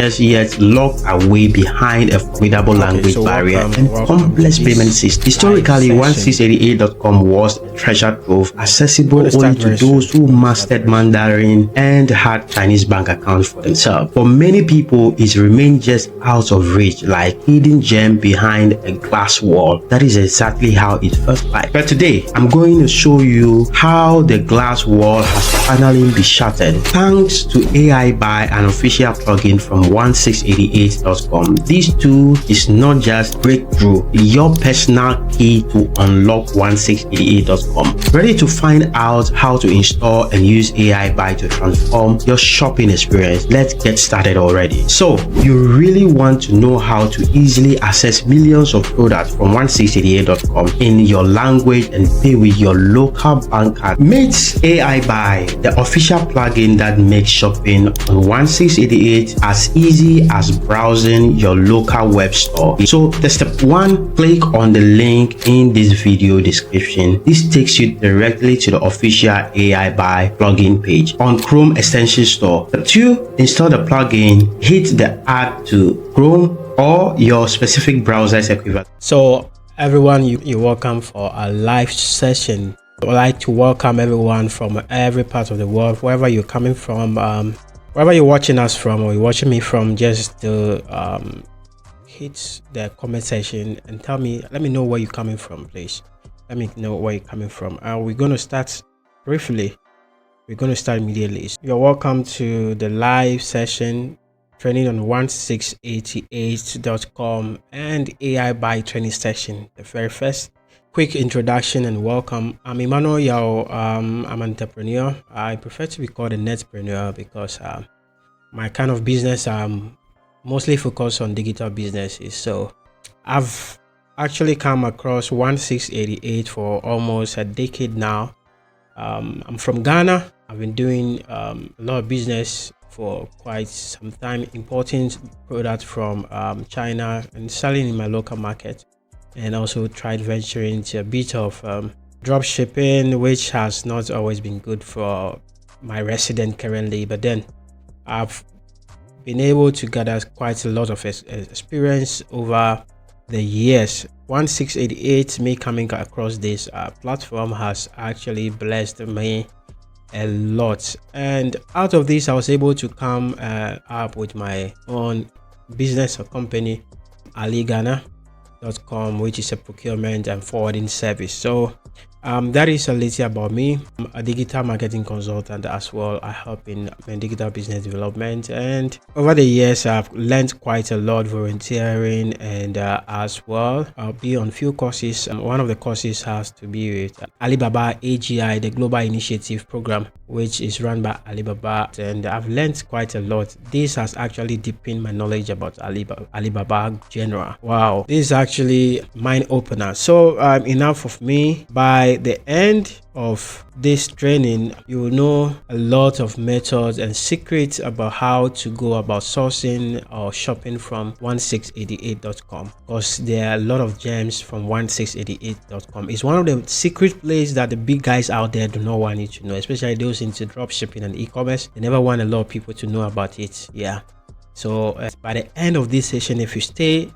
yet locked away behind a formidable language barrier and complex payment system. Historically, 1688.com was a treasure trove accessible only to those who mastered Mandarin and had Chinese bank accounts for themselves. For many people, it remained just out of reach, like hidden gem behind a glass wall. That is exactly how it felt like. But today, I'm going to show you how the glass wall has finally been shattered thanks to AIbuy, an official plugin from 1688.com. This tool is not just breakthrough, it's your personal key to unlock 1688.com. Ready to find out how to install and use AIbuy to transform your shopping experience? Let's get started already. So, you really want to know how to easily access millions of products from 1688.com in your language and pay with your local bank card? Meet AIbuy, the official plugin that makes shopping on 1688 as easy as browsing your local web store. So the step 1, click on the link in this video description. This takes you directly to the official AIbuy plugin page on Chrome Extension Store. Step 2, install the plugin, hit the add to Chrome or your specific browser's equivalent. So everyone, you're welcome for a live session. I'd like to welcome everyone from every part of the world, wherever you're coming from, wherever you're watching us from or you're watching me from. Just to hit the comment section and let me know where you're coming from, please. Let me know where you're coming from. We're going to start briefly. We're going to start immediately. You're welcome to the live session training on 1688.com and AIbuy training session. The very first quick introduction and welcome. I'm Emmanuel Yao. I'm an entrepreneur. I prefer to be called a netpreneur because my kind of business mostly focused on digital businesses. So I've actually come across 1688 for almost a decade now. I'm from Ghana. I've been doing a lot of business for quite some time, importing products from China and selling in my local market, and also tried venturing into a bit of drop shipping, which has not always been good for my resident currently, but then I've been able to gather quite a lot of experience over the years. 1688, me coming across this platform has actually blessed me a lot, and out of this I was able to come up with my own business or company, AliGhana.com, which is a procurement and forwarding service. So that is a little about me. I'm a digital marketing consultant as well. I help in digital business development, and over the years I've learned quite a lot volunteering, and as well I'll be on few courses. One of the courses has to be with Alibaba AGI, the Global Initiative Program, which is run by Alibaba, and I've learned quite a lot. This has actually deepened my knowledge about Alibaba general. Wow, this is actually mind opener. So enough of me. By the end of this training, you will know a lot of methods and secrets about how to go about sourcing or shopping from 1688.com, because there are a lot of gems from 1688.com. It's one of the secret places that the big guys out there do not want you to know, especially those into dropshipping and e-commerce. They never want a lot of people to know about it. Yeah. So by the end of this session, if you stay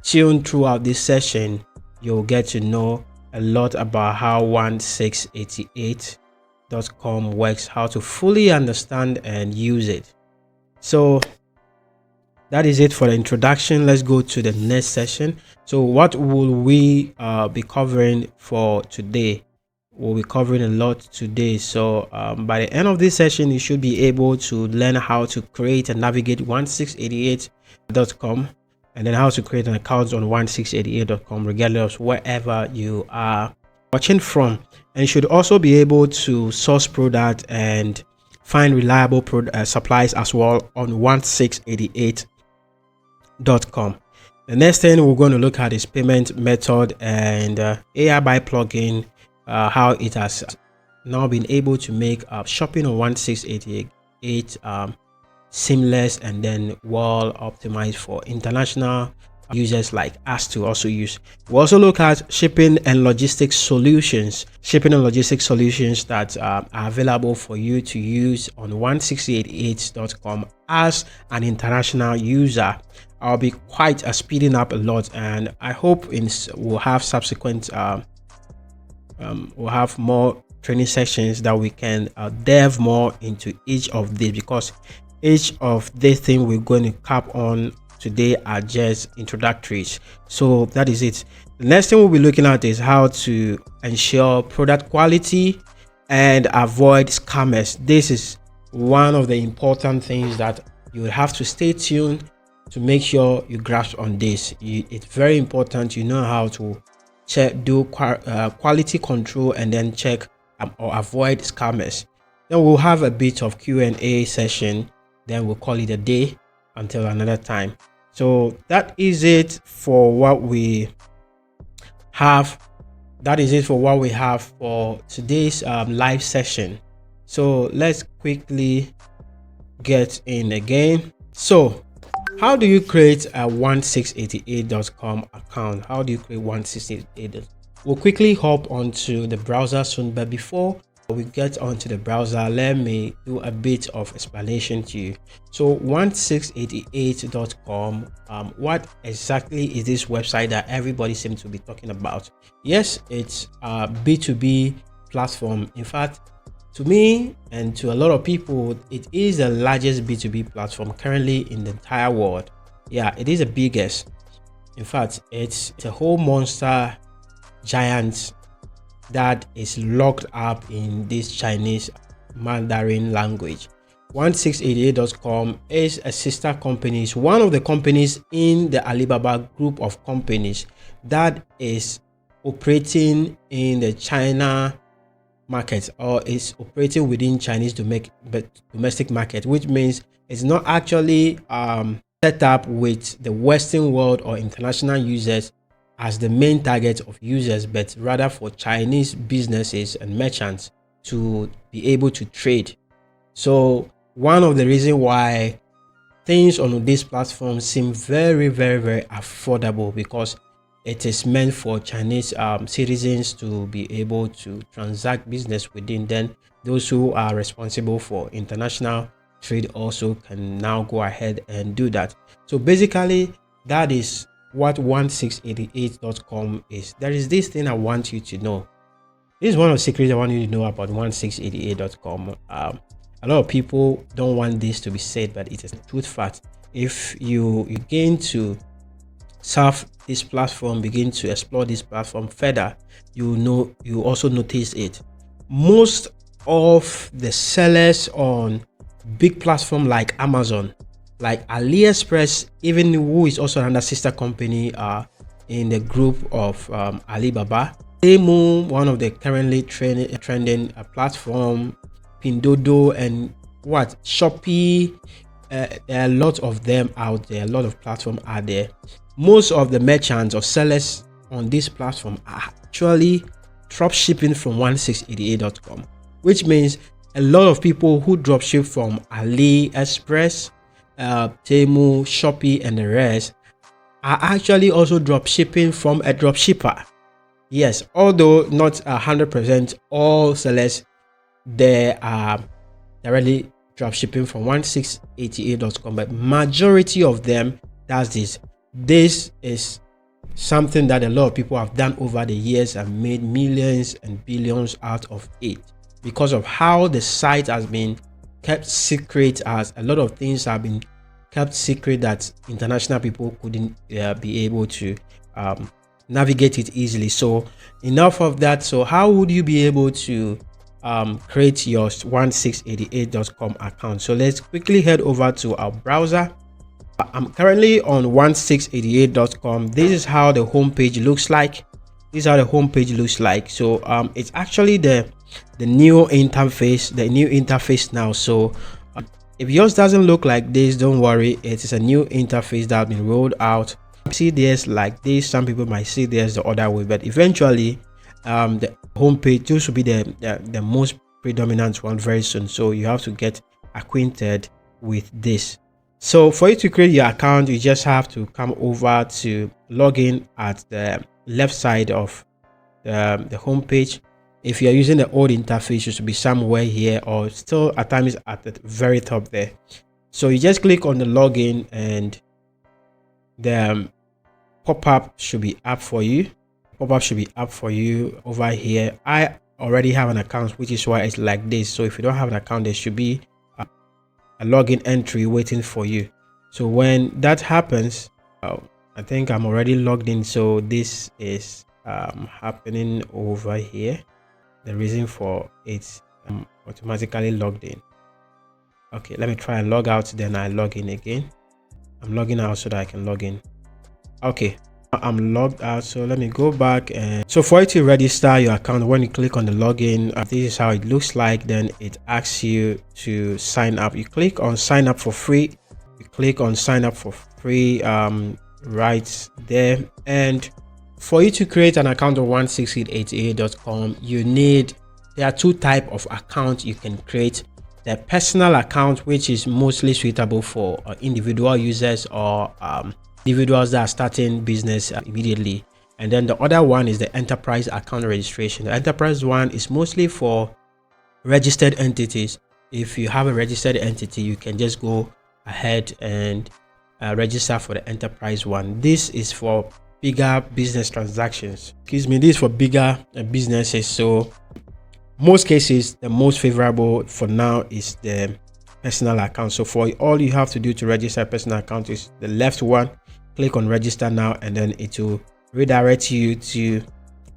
tuned throughout this session, you'll get to know a lot about how 1688.com works, how to fully understand and use it. So that is it for the introduction. Let's go to the next session. So what will we be covering for today? We'll be covering a lot today. So by the end of this session, you should be able to learn how to create and navigate 1688.com, and then how to create an account on 1688.com regardless of wherever you are watching from. And you should also be able to source product and find reliable supplies as well on 1688.com. The next thing we're going to look at is payment method and AIbuy plugin, how it has now been able to make shopping on 1688 seamless and then well optimized for international users like us to also use. We also look at shipping and logistics solutions that are available for you to use on 1688.com as an international user. I'll be quite speeding up a lot, and I hope we'll have subsequent we'll have more training sessions that we can delve more into each of these, because each of these things we're going to cap on today are just introductories. So that is it. The next thing we'll be looking at is how to ensure product quality and avoid scammers. This is one of the important things that you will have to stay tuned to make sure you grasp on this. It's very important you know how to do quality control and then check or avoid scammers. Then we'll have a bit of Q&A session, then we'll call it a day until another time. So that is it for what we have. That is it for what we have for today's live session. So let's quickly get in again. So how do you create a 1688.com account? How do you create 1688? We'll quickly hop onto the browser soon, but before we get onto the browser, let me do a bit of explanation to you. So 1688.com, what exactly is this website that everybody seems to be talking about? Yes, it's a B2B platform. In fact, to me and to a lot of people, it is the largest B2B platform currently in the entire world. Yeah, it is the biggest. In fact, it's a whole monster giant that is locked up in this Chinese Mandarin language. 1688.com is a sister company. It's one of the companies in the Alibaba group of companies that is operating in the China market, or is operating within Chinese domestic market, which means it's not actually set up with the Western world or international users as the main target of users, but rather for Chinese businesses and merchants to be able to trade. So one of the reasons why things on this platform seem very, very, very affordable, because it is meant for Chinese citizens to be able to transact business within. Then those who are responsible for international trade also can now go ahead and do that. So basically, that is what 1688.com is. There is this thing I want you to know. This is one of the secrets I want you to know about 1688.com. A lot of people don't want this to be said, but it is a truth fact. If you gain to surf this platform, begin to explore this platform further, you also notice it. Most of the sellers on big platform like Amazon, like AliExpress, even who is also another sister company in the group of Alibaba, Temu, one of the currently trending platform, Pindodo, and Shopee. There are a lot of them out there. A lot of platforms are there. Most of the merchants or sellers on this platform are actually dropshipping from 1688.com, which means a lot of people who dropship from AliExpress, Temu, Shopee, and the rest are actually also dropshipping from a dropshipper. Yes, although not 100% all sellers there are directly dropshipping from 1688.com, but majority of them does this. This is something that a lot of people have done over the years and made millions and billions out of it, because of how the site has been kept secret, as a lot of things have been kept secret that international people couldn't be able to navigate it easily. So enough of that. So how would you be able to create your 1688.com account? So let's quickly head over to our browser. I'm currently on 1688.com. This is how the homepage looks like. So it's actually the new interface now. So if yours doesn't look like this, don't worry, it is a new interface that has been rolled out. See this like this, some people might see this the other way, but eventually the homepage, this will be the most predominant one very soon. So you have to get acquainted with this. So for you to create your account, you just have to come over to login at the left side of the home page. If you're using the old interface, it should be somewhere here, or still at times at the very top there. So you just click on the login and the pop-up should be up for you. Pop-up should be up for you over here. I already have an account, which is why it's like this. So if you don't have an account, there should be a login entry waiting for you. So when that happens, I think I'm already logged in, so this is happening over here. The reason for it, I'm automatically logged in. Okay, let me try and log out, then I log in again. I'm logging out so that I can log in. Okay, I'm logged out, so let me go back. And so for you to register your account, when you click on the login, this is how it looks like. Then it asks you to sign up. You click on sign up for free. You click on sign up for free right there. And for you to create an account on 16888.com, there are two types of accounts you can create. The personal account, which is mostly suitable for individual users or individuals that are starting business immediately. And then the other one is the enterprise account registration. The enterprise one is mostly for registered entities. If you have a registered entity, you can just go ahead and register for the enterprise one. This is for bigger business transactions. This is for bigger businesses. So most cases, the most favorable for now is the personal account. So for all you have to do to register a personal account is the left one. Click on register now, and then it will redirect you to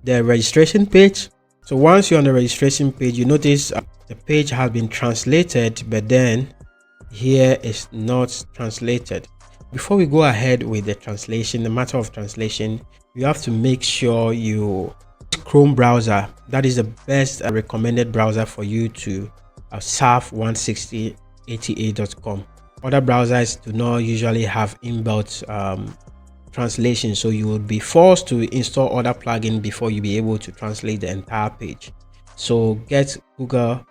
the registration page. So once you're on the registration page, you notice the page has been translated, but then here is not translated. Before we go ahead with the translation, the matter of translation, you have to make sure you Chrome browser. That is the best recommended browser for you to surf 16888.com. Other browsers do not usually have inbuilt translation, so you will be forced to install other plugins before you be able to translate the entire page. So get Google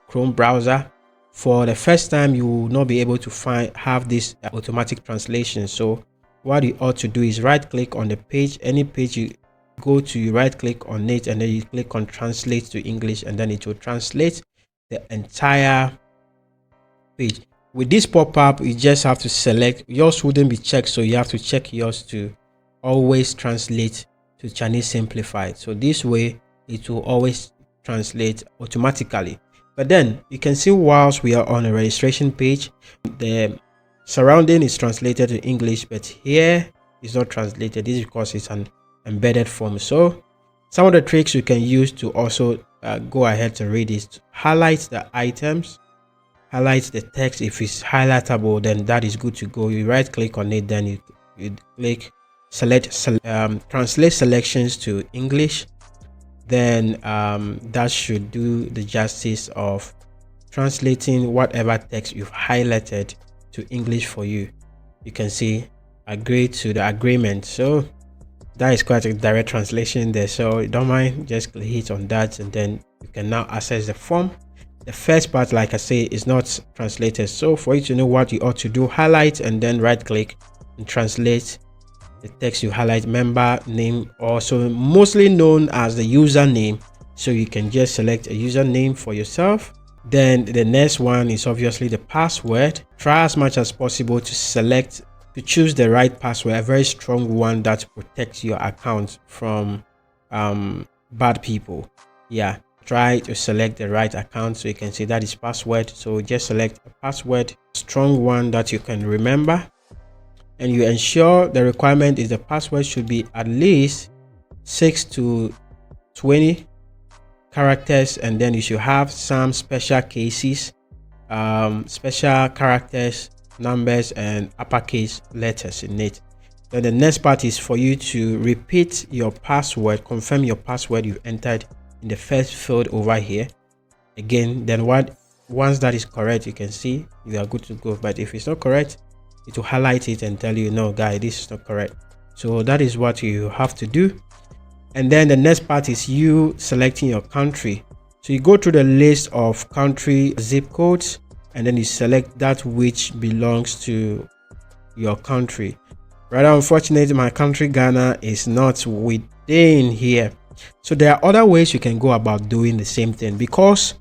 Chrome browser. For the first time, you will not be able to have this automatic translation. So what you ought to do is right click on the page, any page you go to, you right click on it, and then you click on translate to English, and then it will translate the entire page. With this pop-up, you just have to select. Yours wouldn't be checked, so you have to check yours to always translate to Chinese simplified. So this way it will always translate automatically. But then you can see, whilst we are on a registration page, the surrounding is translated to English, but here is not translated. This is because it's an embedded form. So some of the tricks you can use to also go ahead to read is to highlight the items, highlight the text. If it's highlightable, then that is good to go. You right click on it, then you click translate selections to English. Then that should do the justice of translating whatever text you've highlighted to English for you. You can see agree to the agreement. So that is quite a direct translation there, so don't mind, just hit on that, and then you can now access the form. The first part, like I say, is not translated. So for you to know what you ought to do, highlight and then right click and translate the text you highlight. Member name, also mostly known as the username, so you can just select a username for yourself. Then the next one is obviously the password. Try as much as possible to choose the right password, a very strong one that protects your account from bad people. Yeah, try to select the right account, so you can see that is password. So just select a password, strong one that you can remember, and you ensure the requirement is the password should be at least 6 to 20 characters, and then you should have some special cases, special characters, numbers, and uppercase letters in it. Then the next part is for you to repeat your password, confirm your password you entered in the first field over here again. Then once that is correct, you can see you are good to go. But if it's not correct, it will highlight it and tell you, no guy, this is not correct. So that is what you have to do. And then the next part is you selecting your country. So you go through the list of country zip codes, and then you select that which belongs to your country. Rather unfortunately, my country Ghana is not within here. So there are other ways you can go about doing the same thing, because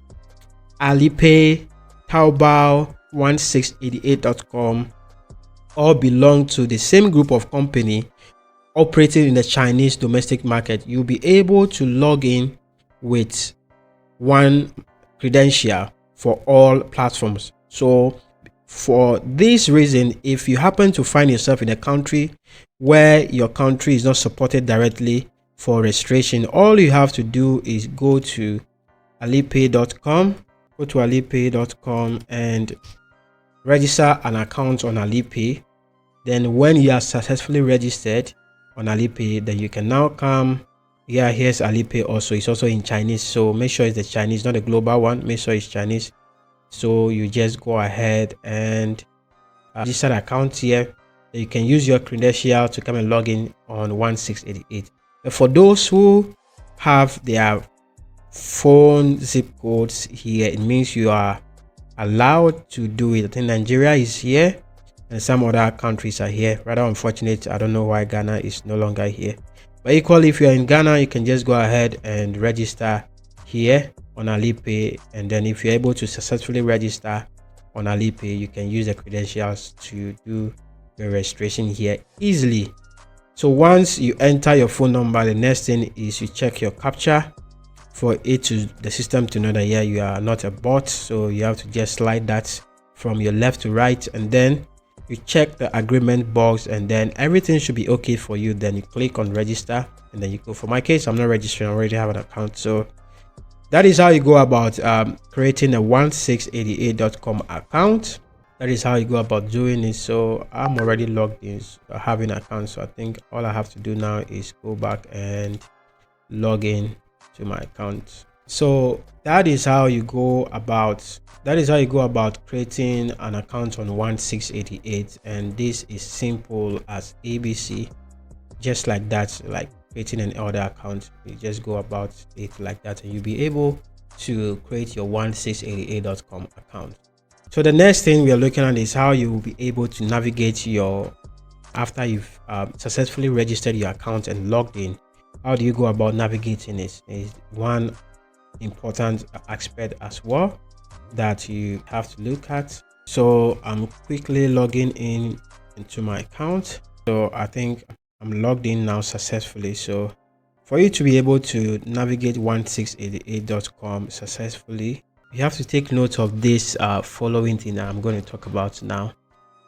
Alipay, Taobao, 1688.com all belong to the same group of company operating in the Chinese domestic market. You'll be able to log in with one credential for all platforms. So for this reason, if you happen to find yourself in a country where your country is not supported directly for registration, all you have to do is go to alipay.com, and register an account on Alipay. Then when you are successfully registered on Alipay, then you can now come here. Here's Alipay also. It's also in Chinese, so make sure it's the Chinese, not the global one. Make sure it's Chinese. So you just go ahead and register an account here. You can use your credential to come and log in on 1688. But for those who have their phone zip codes here, it means you are allowed to do it. I think Nigeria is here and some other countries are here. Rather unfortunate, I don't know why Ghana is no longer here. But equally, if you're in Ghana, you can just go ahead and register here on Alipay, and then if you're able to successfully register on Alipay, you can use the credentials to do your registration here easily. So once you enter your phone number, the next thing is you check your captcha for the system to know that yeah, you are not a bot. So you have to just slide that from your left to right, and then you check the agreement box, and then everything should be okay for you. Then you click on register, and then you go. For my case, I'm not registering, I already have an account. So that is how you go about creating a 1688.com account. That is how you go about doing it. So I'm already logged in, having an account. So I think all I have to do now is go back and log in to my account. So that is how you go about creating an account on 1688, and this is simple as ABC, just like that. Like creating an order account, you just go about it like that, and you'll be able to create your 1688.com account. So the next thing we are looking at is how you will be able to navigate after you've successfully registered your account and logged in. How do you go about navigating it? Is one important aspect as well that you have to look at. So I'm quickly logging into my account. So I think I'm logged in now successfully. So for you to be able to navigate 1688.com successfully, you have to take note of this following thing that I'm going to talk about now.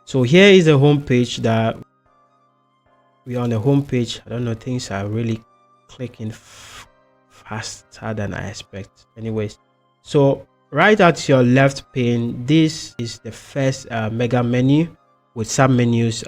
So here is the home page that we are on. The home page, I don't know, things are really clicking faster than I expect. Anyways, so right at your left pane, this is the first mega menu with sub menus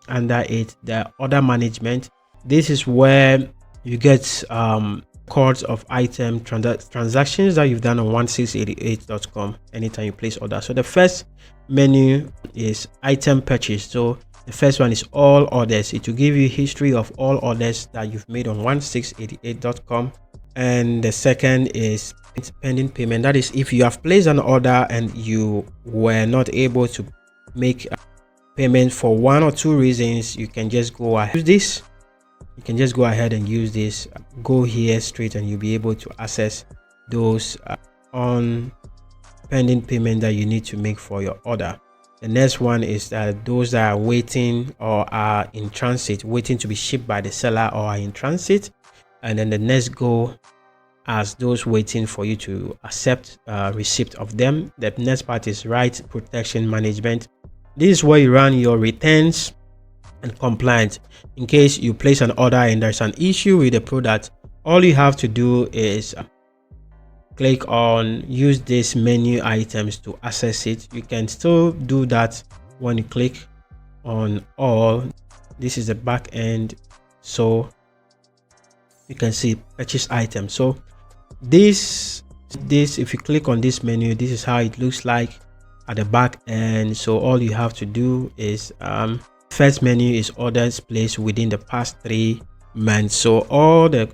under it. The order management, this is where you get records of item transactions that you've done on 1688.com anytime you place order. So the first menu is item purchase. So the first one is all orders. It will give you history of all orders that you've made on 1688.com. And the second is pending payment. That is if you have placed an order and you were not able to make payment for one or two reasons, you can just go ahead and use this. Go here straight and you'll be able to access those on pending payment that you need to make for your order. The next one is that those that are waiting or are in transit, waiting to be shipped by the seller or are in transit. And then the next go as those waiting for you to accept receipt of them. The next part is right protection management. This is where you run your returns and compliance. In case you place an order and there's an issue with the product, all you have to do is click on use this menu items to access it. You can still do that when you click on all. This is the back end, so you can see purchase items. So this if you click on this menu, this is how it looks like at the back end. So all you have to do is first menu is orders placed within the past 3 months. So all the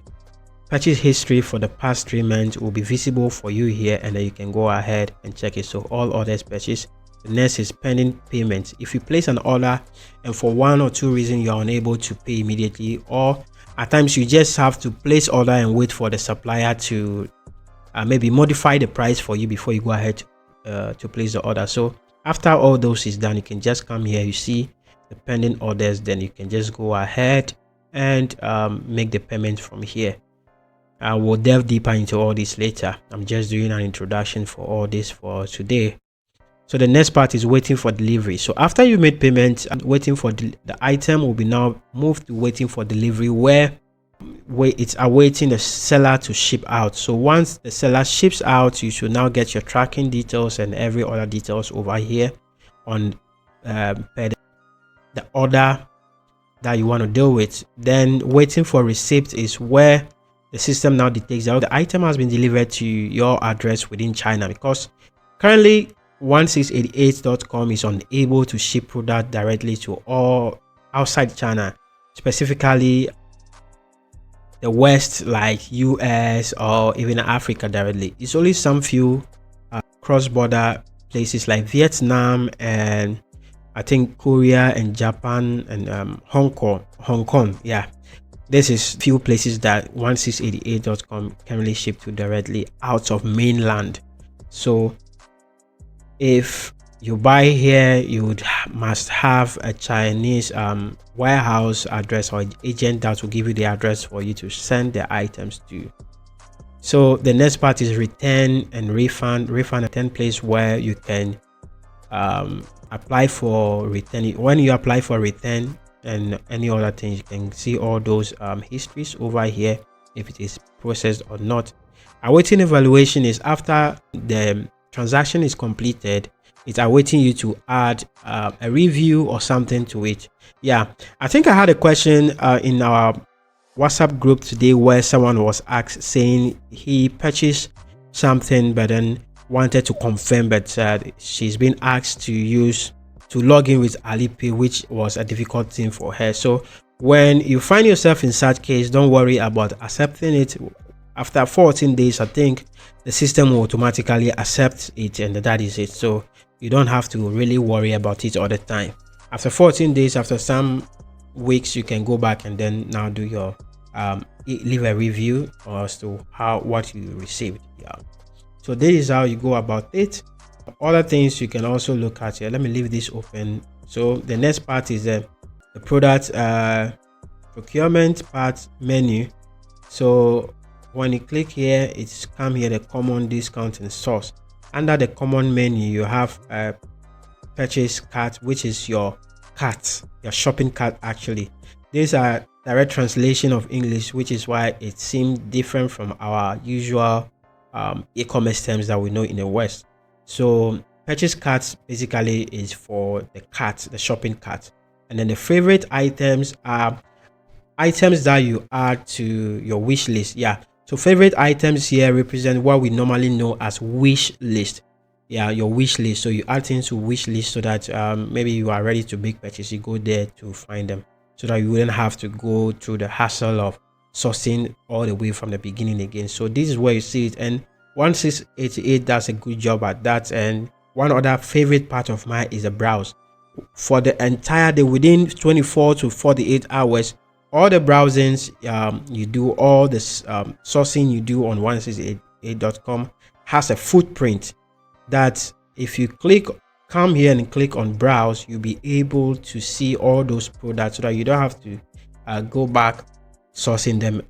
purchase history for the past 3 months will be visible for you here, and then you can go ahead and check it. So all orders purchased. The next is pending payment. If you place an order and for one or two reasons you are unable to pay immediately, or at times you just have to place order and wait for the supplier to maybe modify the price for you before you go ahead to place the order. So after all those is done, you can just come here, you see the pending orders, then you can just go ahead and make the payment from here. I will delve deeper into all this later. I'm just doing an introduction for all this for today. So the next part is waiting for delivery. So after you made payment, waiting for the item will be now moved to waiting for delivery, where it's awaiting the seller to ship out. So once the seller ships out, you should now get your tracking details and every other details over here on the order that you want to deal with. Then waiting for receipt is where the system now detects that the item has been delivered to your address within China, because currently 1688.com is unable to ship product directly to all outside China, specifically the West, like US or even Africa directly. It's only some few cross-border places like Vietnam and I think Korea and Japan and Hong Kong. Yeah, this is few places that 1688.com can really ship to directly out of mainland. So if you buy here, you must have a Chinese warehouse address or agent that will give you the address for you to send the items to. So the next part is return and refund. Refund, a 10 place where you can apply for return. When you apply for return and any other things, you can see all those histories over here, if it is processed or not. Awaiting evaluation is after the transaction is completed, it's awaiting you to add a review or something to it. Yeah, I think I had a question in our WhatsApp group today where someone was asked, saying he purchased something but then wanted to confirm, but she's been asked to log in with Alipay, which was a difficult thing for her. So when you find yourself in such case, don't worry about accepting it. After 14 days, I think the system will automatically accept it, and that is it. So you don't have to really worry about it all the time. After 14 days, after some weeks, you can go back and then now do your leave a review as to what you received. Yeah, so this is how you go about it. Other things you can also look at here. Let me leave this open. So the next part is the product procurement part menu. So when you click here, it's come here, the common discount and source. Under the common menu, you have a purchase cart, which is your cart, your shopping cart. Actually, these are direct translation of English, which is why it seems different from our usual e-commerce terms that we know in the West. So purchase carts basically is for the cart, the shopping cart. And then the favorite items are items that you add to your wish list. Yeah, so favorite items here represent what we normally know as wish list. Yeah, your wish list. So you add things to wish list so that maybe you are ready to make purchase, you go there to find them, so that you wouldn't have to go through the hassle of sourcing all the way from the beginning again. So this is where you see it, and 1688 does a good job at that. And one other favorite part of mine is the browse. For the entire day, within 24 to 48 hours, all the browsings you do, all this sourcing you do on 1688.com has a footprint that if you come here and click on browse, you'll be able to see all those products so that you don't have to go back sourcing them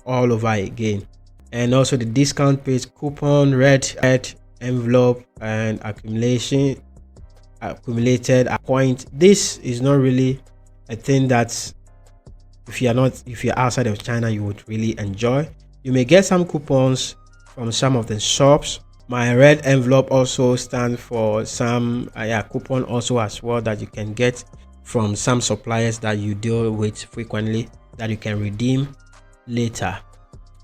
all over again. And also the discount page, coupon, red envelope, and accumulated point. This is not really a thing that if you're outside of China, you would really enjoy. You may get some coupons from some of the shops. My red envelope also stands for some coupon also as well that you can get from some suppliers that you deal with frequently that you can redeem later,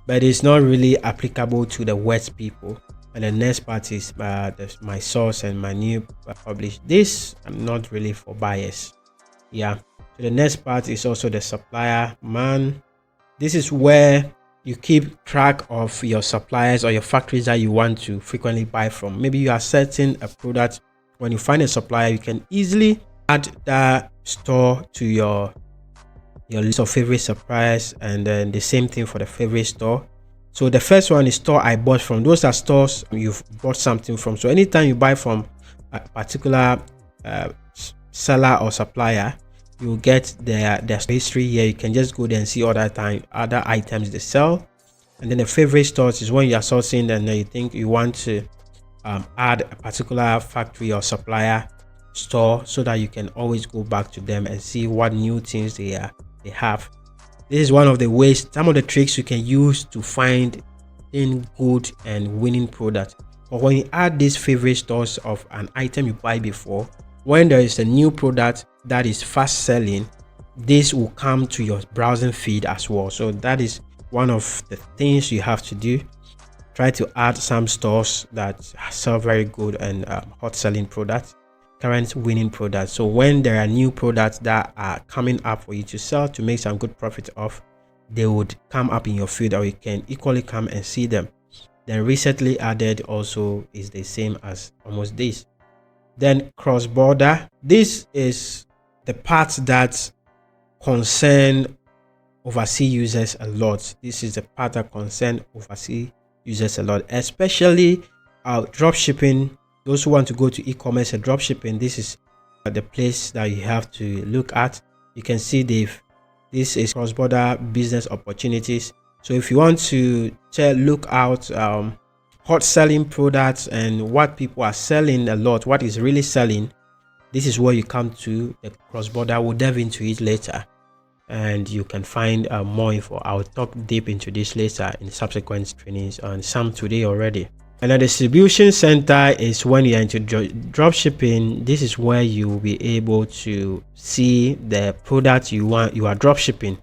but it's not really applicable to the West people. And the next part is my source and my new publish. This I'm not really for buyers. Yeah, so the next part is also the supplier man. This is where you keep track of your suppliers or your factories that you want to frequently buy from. Maybe you are setting a product. When you find a supplier, you can easily add that store to your list of favorite suppliers, and then the same thing for the favorite store. So the first one is store I bought from. Those are stores you've bought something from. So anytime you buy from a particular seller or supplier, you'll get their history here. You can just go there and see other items they sell. And then the favorite stores is when you are sourcing and you think you want to add a particular factory or supplier store, so that you can always go back to them and see what new things they have. This is one of the ways, some of the tricks you can use to find in good and winning product. But when you add these favorite stores of an item you buy before, when there is a new product that is fast selling, this will come to your browsing feed as well. So that is one of the things you have to do. Try to add some stores that sell very good and hot selling products, current winning products. So when there are new products that are coming up for you to sell to make some good profit off, they would come up in your feed, or you can equally come and see them. Then recently added also is the same as almost this. Then cross-border, this is the part that concern overseas users a lot. This is the part that concern overseas users a lot, especially dropshipping. Those who want to go to e-commerce and dropshipping, this is the place that you have to look at. You can see this is cross-border business opportunities. So if you want to look out hot selling products and what people are selling a lot, what is really selling, this is where you come to the cross-border. We'll delve into it later, and you can find more info. I'll talk deep into this later in subsequent trainings, and some today already. And a distribution center is when you're into dropshipping. This is where you will be able to see the product you are dropshipping.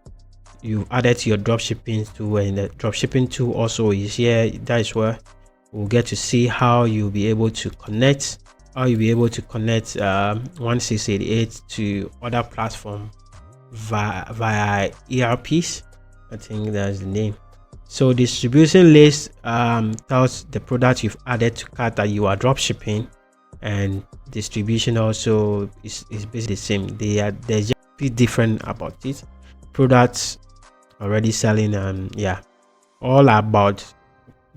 You added to your dropshipping tool, and the dropshipping tool also is here. That is where we'll get to see how you'll be able to connect 1688 to other platforms via ERPs. I think that's the name. So distribution list tells the product you've added to cart that you are dropshipping, and distribution also is basically the same. There's just a bit different about it. Products already selling, and yeah, all about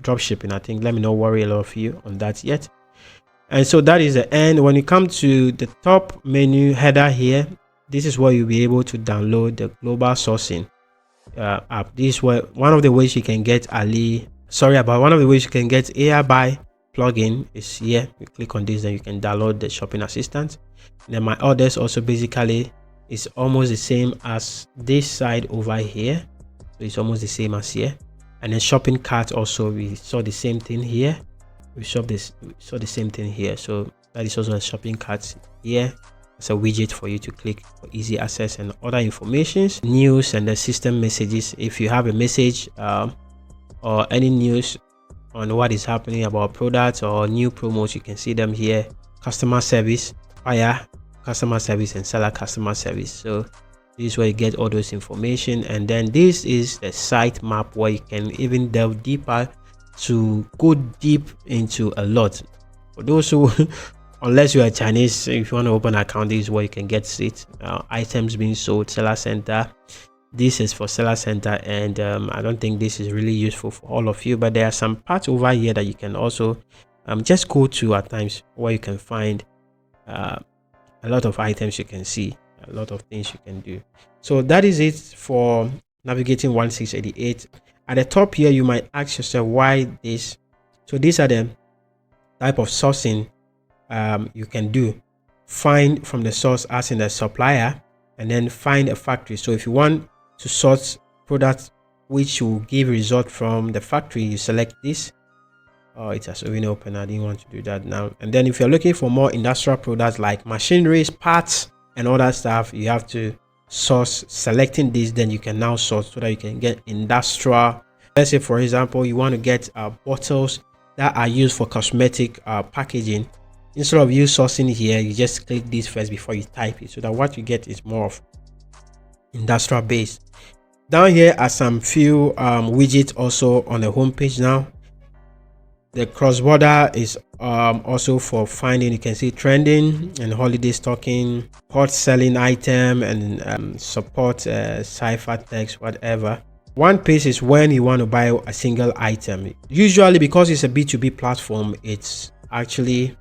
dropshipping. I think, let me not worry a lot of you on that yet. And so that is the end. When you come to the top menu header here, this is where you'll be able to download the global sourcing app. This is where one of the ways you can get AIbuy plugin is here. You click on this, then you can download the shopping assistant. And then my orders also basically is almost the same as this side over here. So it's almost the same as here. And then shopping cart also, we saw the same thing here. We saw the same thing here. So that is also a shopping cart here. It's a widget for you to click for easy access and other informations, news, and the system messages. If you have a message or any news on what is happening about products or new promos, you can see them here. Customer service, buyer customer service, and seller customer service. So this is where you get all those information. And then this is the site map, where you can even delve deeper to go deep into a lot. For those who unless you are Chinese, if you want to open an account, this is where you can get it. Items being sold, seller center. This is for seller center, and I don't think this is really useful for all of you, but there are some parts over here that you can also just go to at times, where you can find a lot of items you can see, a lot of things you can do. So that is it for navigating 1688. At the top here, you might ask yourself, why this? So these are the type of sourcing you can do. Find from the source, as in the supplier, and then find a factory. So if you want to source products which will give result from the factory, you select this. Oh, it has already open. I didn't want to do that now. And then if you're looking for more industrial products like machineries, parts, and all that stuff, you have to source. Selecting this, then you can now source so that you can get industrial. Let's say, for example, you want to get bottles that are used for cosmetic packaging. Instead of you sourcing here, you just click this first before you type it, so that what you get is more of industrial based. Down here are some few widgets also on the home page. Now the cross border is also for finding, you can see trending and holiday stocking, hot selling item, and support ciphertext, whatever. One page is when you want to buy a single item. Usually, because it's a B2B platform, it's actually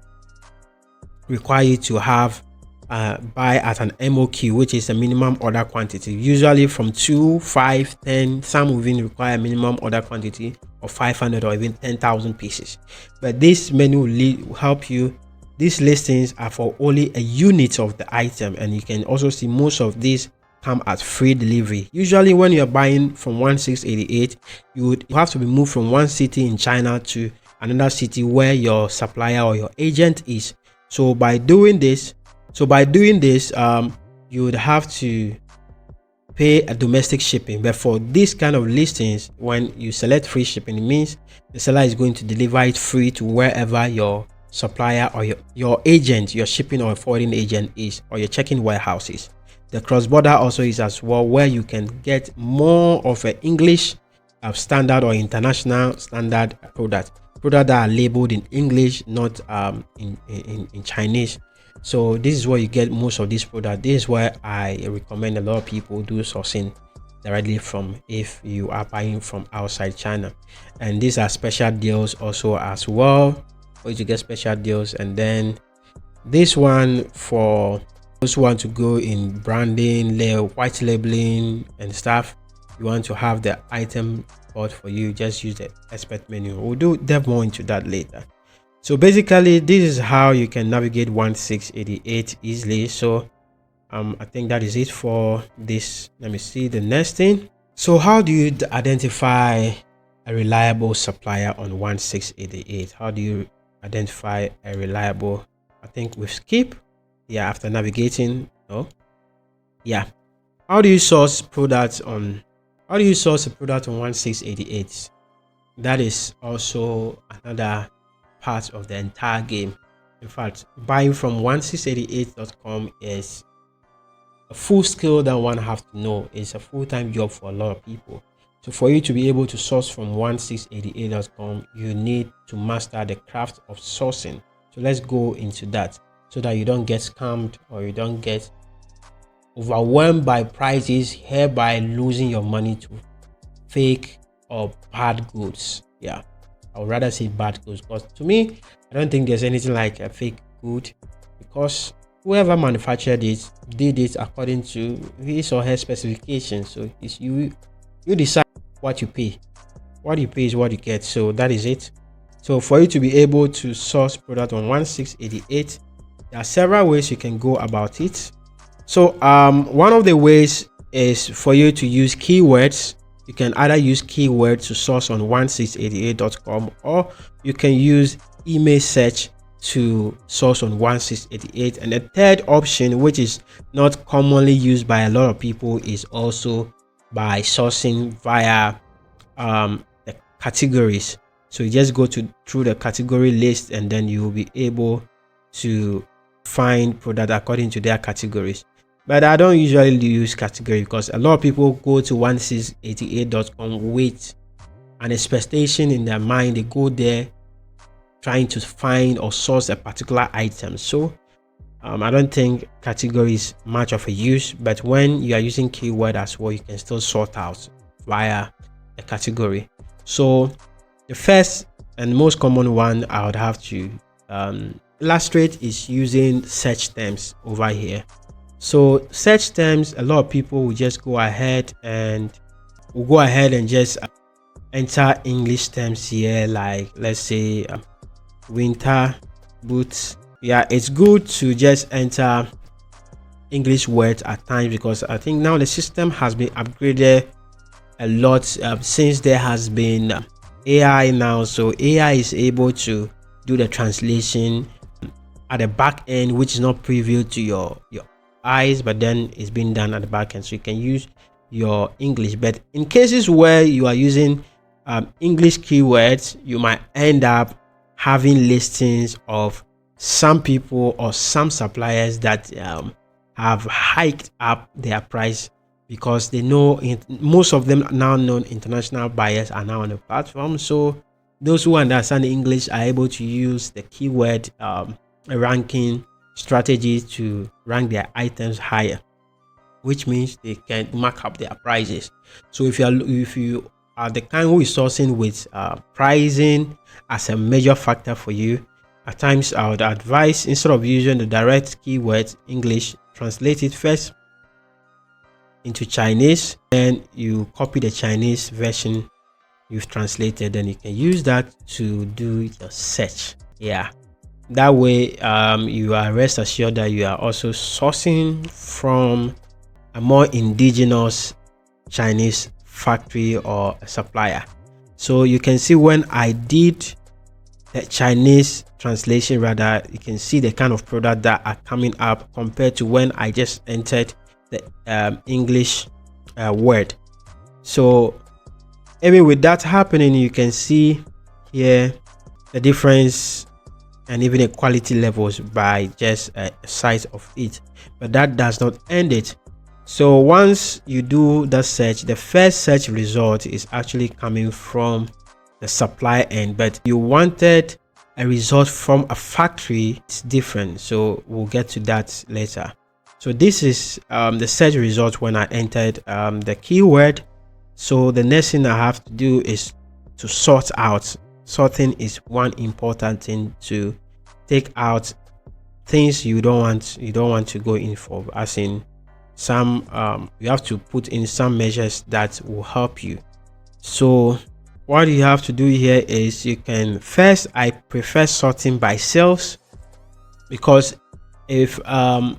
require you to have buy at an MOQ, which is a minimum order quantity, usually from 2, 5, 10. Some will even require a minimum order quantity of 500 or even 10,000 pieces. But this menu will help you. These listings are for only a unit of the item, and you can also see most of these come at free delivery. Usually when you're buying from 1688, you have to be moved from one city in China to another city where your supplier or your agent is. So by doing this, you would have to pay a domestic shipping. But for this kind of listings, when you select free shipping, it means the seller is going to deliver it free to wherever your supplier or your agent, your shipping or forwarding agent is, or your checking warehouse is. The cross-border also is as well, where you can get more of an English standard or international standard product that are labeled in English, not in Chinese. So this is where you get most of this product. This is where I recommend a lot of people do sourcing directly from if you are buying from outside China. And these are special deals also as well, for you to get special deals. And then this one for those who want to go in branding, white labeling and stuff. You want to have the item bought for you, just use the expert menu. We'll delve more into that later. So basically, this is how you can navigate 1688 easily. So I think that is it for this. Let me see the next thing. So how do you identify a reliable supplier on 1688? How do you identify a reliable? I think we skip. Yeah, after navigating. Oh, yeah. How do you source products on? How do you source a product on 1688? That is also another part of the entire game. In fact, buying from 1688.com is a full skill that one have to know. It's a full-time job for a lot of people. So for you to be able to source from 1688.com, you need to master the craft of sourcing. So let's go into that, so that you don't get scammed or you don't get overwhelmed by prices, hereby losing your money to fake or bad goods. Yeah, I would rather say bad goods, because to me, I don't think there's anything like a fake good, because whoever manufactured it did it according to his or her specifications. So it's you decide what you pay. What you pay is what you get. So that is it. So for you to be able to source product on 1688, there are several ways you can go about it. So one of the ways is for you to use keywords. You can either use keywords to source on 1688.com, or you can use email search to source on 1688. And the third option, which is not commonly used by a lot of people, is also by sourcing via the categories. So you just go through the category list, and then you will be able to find product according to their categories. But I don't usually use category, because a lot of people go to 1688.com with an expectation in their mind. They go there trying to find or source a particular item. So I don't think category is much of a use, but when you are using keyword as well, you can still sort out via a category. So the first and most common one I would have to illustrate is using search terms over here. So search terms, a lot of people will just go ahead and just enter English terms here, like let's say winter boots. Yeah, it's good to just enter English words at times, because I think now the system has been upgraded a lot since there has been AI now. So AI is able to do the translation at the back end, which is not previewed to your eyes, but then it's being done at the back end, so you can use your English. But in cases where you are using English keywords, you might end up having listings of some people or some suppliers that have hiked up their price because they know most of them now known international buyers are now on the platform. So those who understand English are able to use the keyword ranking strategy to rank their items higher, which means they can mark up their prices. So if you are the kind who is sourcing with pricing as a major factor for you, at times I would advise, instead of using the direct keyword English, translate it first into Chinese, then you copy the Chinese version you've translated, then you can use that to do the search. Yeah, that way you are rest assured that you are also sourcing from a more indigenous Chinese factory or a supplier. So you can see when I did the Chinese translation, rather, you can see the kind of product that are coming up compared to when I just entered the English word. So even with that happening, you can see here the difference and even the quality levels by just a size of it. But that does not end it. So once you do the search, the first search result is actually coming from the supply end, but you wanted a result from a factory. It's different, so we'll get to that later. So this is the search result when I entered the keyword. So the next thing I have to do is to sort out. Sorting is one important thing to take out things you don't want to go in for, as in some you have to put in some measures that will help you. So what you have to do here is you can first, I prefer sorting by sales, because if a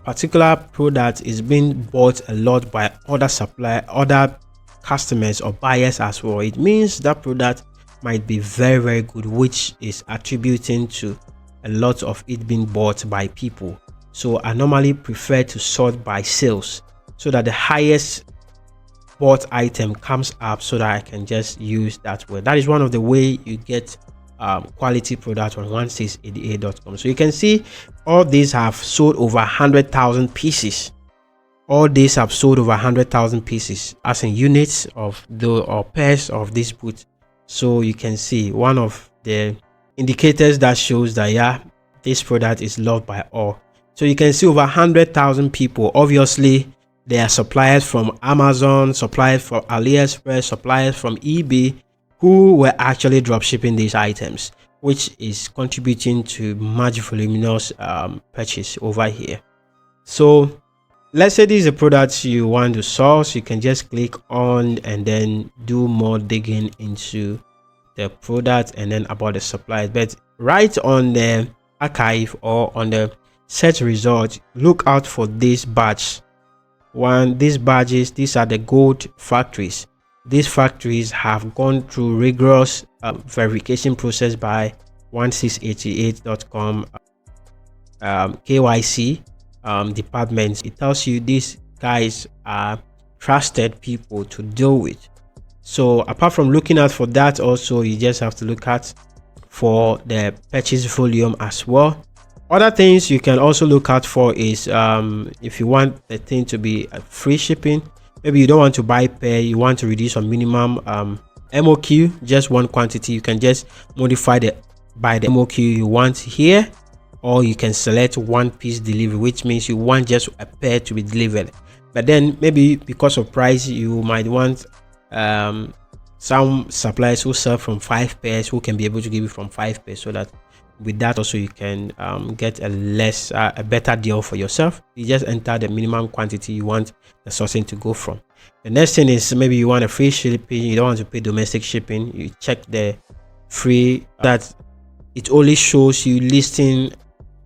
particular product is being bought a lot by other customers or buyers as well, it means that product might be very good, which is attributing to a lot of it being bought by people. So I normally prefer to sort by sales so that the highest bought item comes up, so that I can just use that word. That is one of the way you get quality product on 1688.com. So you can see all these have sold over 100,000 pieces. All these have sold over 100,000 pieces, as in units of or pairs of this boot. So you can see one of the indicators that shows that, yeah, this product is loved by all. So you can see over 100,000 people. Obviously, there are suppliers from Amazon, suppliers from AliExpress, suppliers from eBay who were actually drop shipping these items, which is contributing to much voluminous purchase over here. So let's say this is a product you want to source. You can just click on and then do more digging into the product and then about the suppliers. But right on the archive or on the search result, look out for this badge. These badges, these are the gold factories. These factories have gone through rigorous verification process by 1688.com KYC departments. It tells you these guys are trusted people to deal with. So apart from looking out for that, also you just have to look at for the purchase volume as well. Other things you can also look out for is if you want the thing to be free shipping, maybe you don't want to buy pair, you want to reduce on minimum MOQ, just one quantity, you can just modify by the MOQ you want here, or you can select one piece delivery, which means you want just a pair to be delivered. But then maybe because of price, you might want some suppliers who sell from 5 pairs who can be able to give you from 5 pairs, so that with that also you can get a better deal for yourself. You just enter the minimum quantity you want the sourcing to go from. The next thing is maybe you want a free shipping, you don't want to pay domestic shipping. You check the free, that it only shows you listing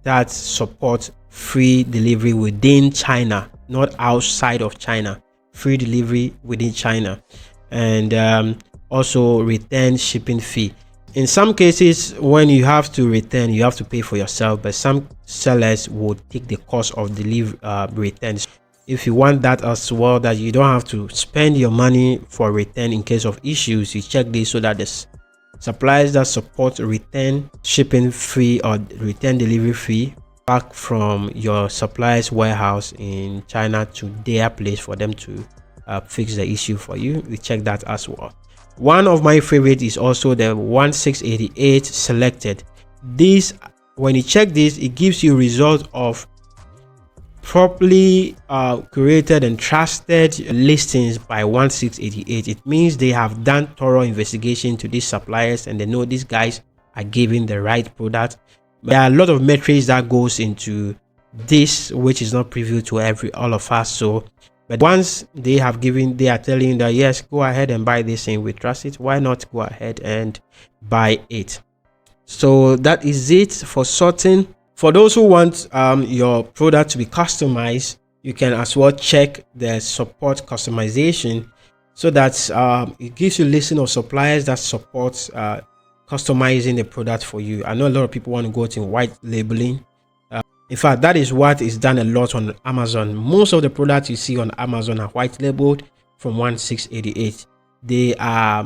that support free delivery within China, not outside of China. Free delivery within China, and also return shipping fee. In some cases, when you have to return, you have to pay for yourself, but some sellers will take the cost of delivery returns. If you want that as well, that you don't have to spend your money for return in case of issues, you check this so that the suppliers that support return shipping free or return delivery fee back from your supplier's warehouse in China to their place for them to fix the issue for you. We check that as well. One of my favorite is also the 1688 selected. This, when you check this, it gives you result of properly curated and trusted listings by 1688. It means they have done thorough investigation to these suppliers and they know these guys are giving the right product. There are a lot of metrics that goes into this, which is not previewed to all of us. So, but once they are telling you that yes, go ahead and buy this thing, we trust it. Why not go ahead and buy it? So that is it for sorting. For those who want your product to be customized, you can as well check the support customization, so that it gives you a list of suppliers that supports customizing the product for you. I know a lot of people want to go to white labeling. In fact, that is what is done a lot on Amazon. Most of the products you see on Amazon are white labeled from 1688. They are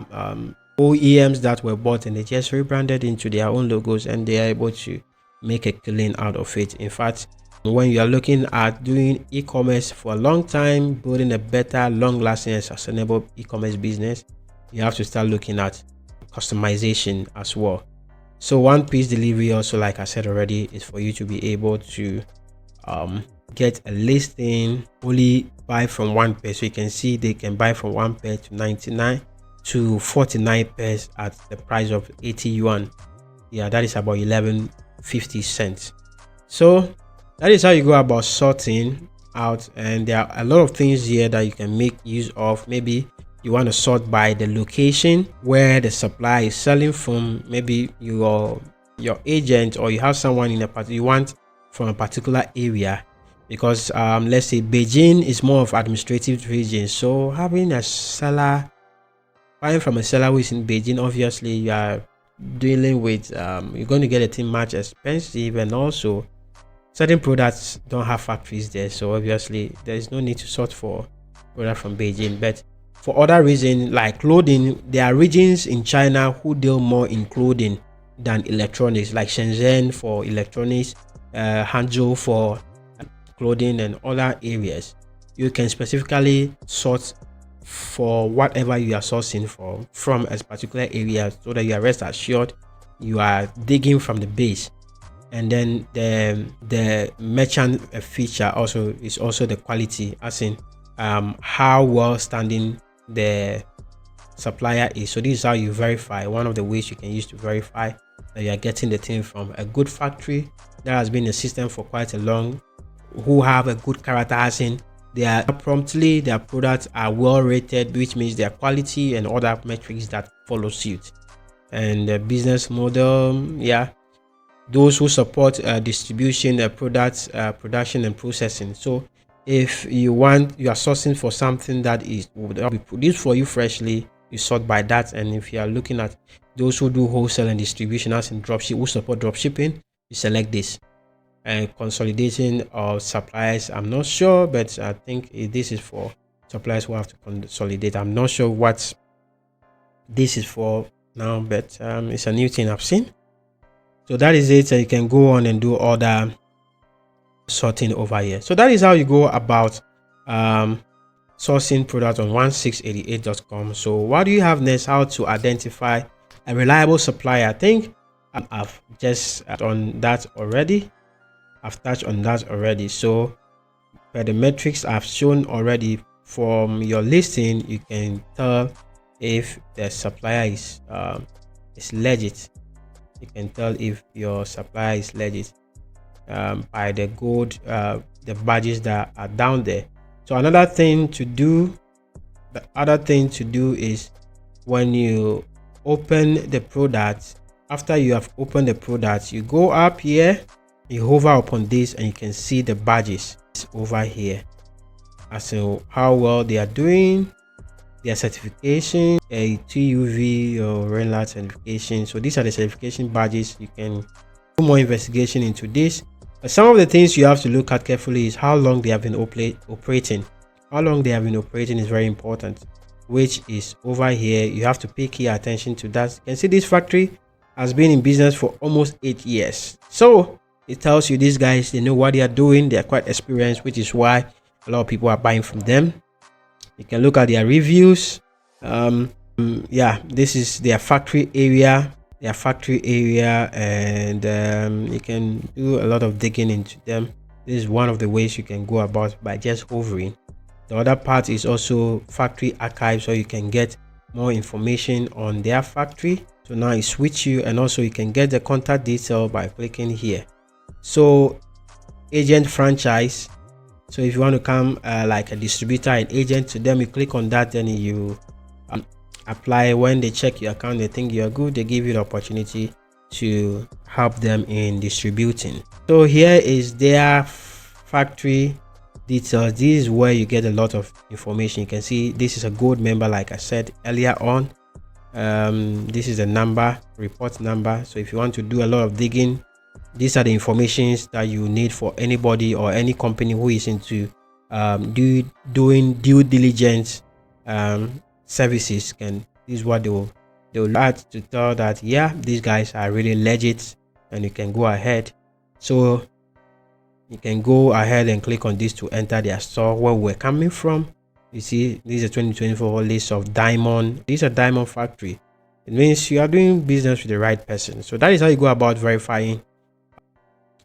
OEMs that were bought and they just rebranded into their own logos, and they are able to make a killing out of it. In fact, when you are looking at doing e-commerce for a long time, building a better, long-lasting and sustainable e-commerce business, you have to start looking at customization as well. So one-piece delivery also, like I said already, is for you to be able to get a listing, only buy from one pair. So you can see they can buy from one pair to 99 to 49 pairs at the price of 80 yuan. Yeah, that is about 11.50 cents. So that is how you go about sorting out, and there are a lot of things here that you can make use of. Maybe you want to sort by the location where the supplier is selling from. Maybe your agent, or you have someone in you want from a particular area, because let's say Beijing is more of administrative region. So having a seller, buying from a seller who is in Beijing, obviously you are dealing with you're going to get a thing much expensive, and also certain products don't have factories there, so obviously there is no need to sort for product from Beijing. But for other reasons like clothing, there are regions in China who deal more in clothing than electronics, like Shenzhen for electronics, Hangzhou for clothing, and other areas. You can specifically sort for whatever you are sourcing from a particular area, so that you are rest assured you are digging from the base. And then the merchant feature also is also the quality, as in how well standing the supplier is. So this is how you verify. One of the ways you can use to verify that you are getting the thing from a good factory that has been in the system for quite a long, who have a good character, as in their products are well rated, which means their quality and other metrics that follow suit. And the business model, yeah, those who support distribution, products, production and processing. So if you are sourcing for something that will be produced for you freshly, you sort by that. And if you are looking at those who do wholesale and distribution, as in dropship, who support dropshipping, you select this. And consolidating of suppliers, I'm not sure, but I think this is for suppliers who have to consolidate. I'm not sure what this is for now, but it's a new thing I've seen. So that is it. So you can go on and do other sorting over here. So that is how you go about sourcing product on 1688.com. So what do you have next? How to identify a reliable supplier? I think I've just on that already. I've touched on that already. So by the metrics I've shown already, from your listing you can tell if the supplier is legit. You can tell if your supplier is legit by the gold, the badges that are down there. So the other thing to do is, when you open the product, after you have opened the product, you go up here, you hover upon this, and you can see the badges over here, as in how well they are doing, their certification, a TUV or RENLAT certification. So these are the certification badges. You can do more investigation into this. But some of the things you have to look at carefully is how long they have been operating. How long they have been operating is very important, which is over here. You have to pay key attention to that. You can see this factory has been in business for almost 8 years. So It tells you these guys, they know what they are doing, they are quite experienced, which is why a lot of people are buying from them. You can look at their reviews. Yeah, this is their factory area, and you can do a lot of digging into them. This is one of the ways you can go about by just hovering. The other part is also factory archive, so you can get more information on their factory. So now you switch you, and also you can get the contact detail by clicking here. So agent franchise, so if you want to come like a distributor and agent to them, you click on that, then you apply. When they check your account, they think you're good, they give you the opportunity to help them in distributing. So here is their factory details. This is where you get a lot of information. You can see this is a gold member, like I said earlier on. This is a number, report number. So if you want to do a lot of digging, these are the informations that you need for anybody or any company who is into doing due diligence services. This is what they'll add to tell that, yeah, these guys are really legit, and you can go ahead. So you can go ahead and click on this to enter their store, where we're coming from. You see, this is a 2024 list of diamond. These are diamond factory. It means you are doing business with the right person. So that is how you go about verifying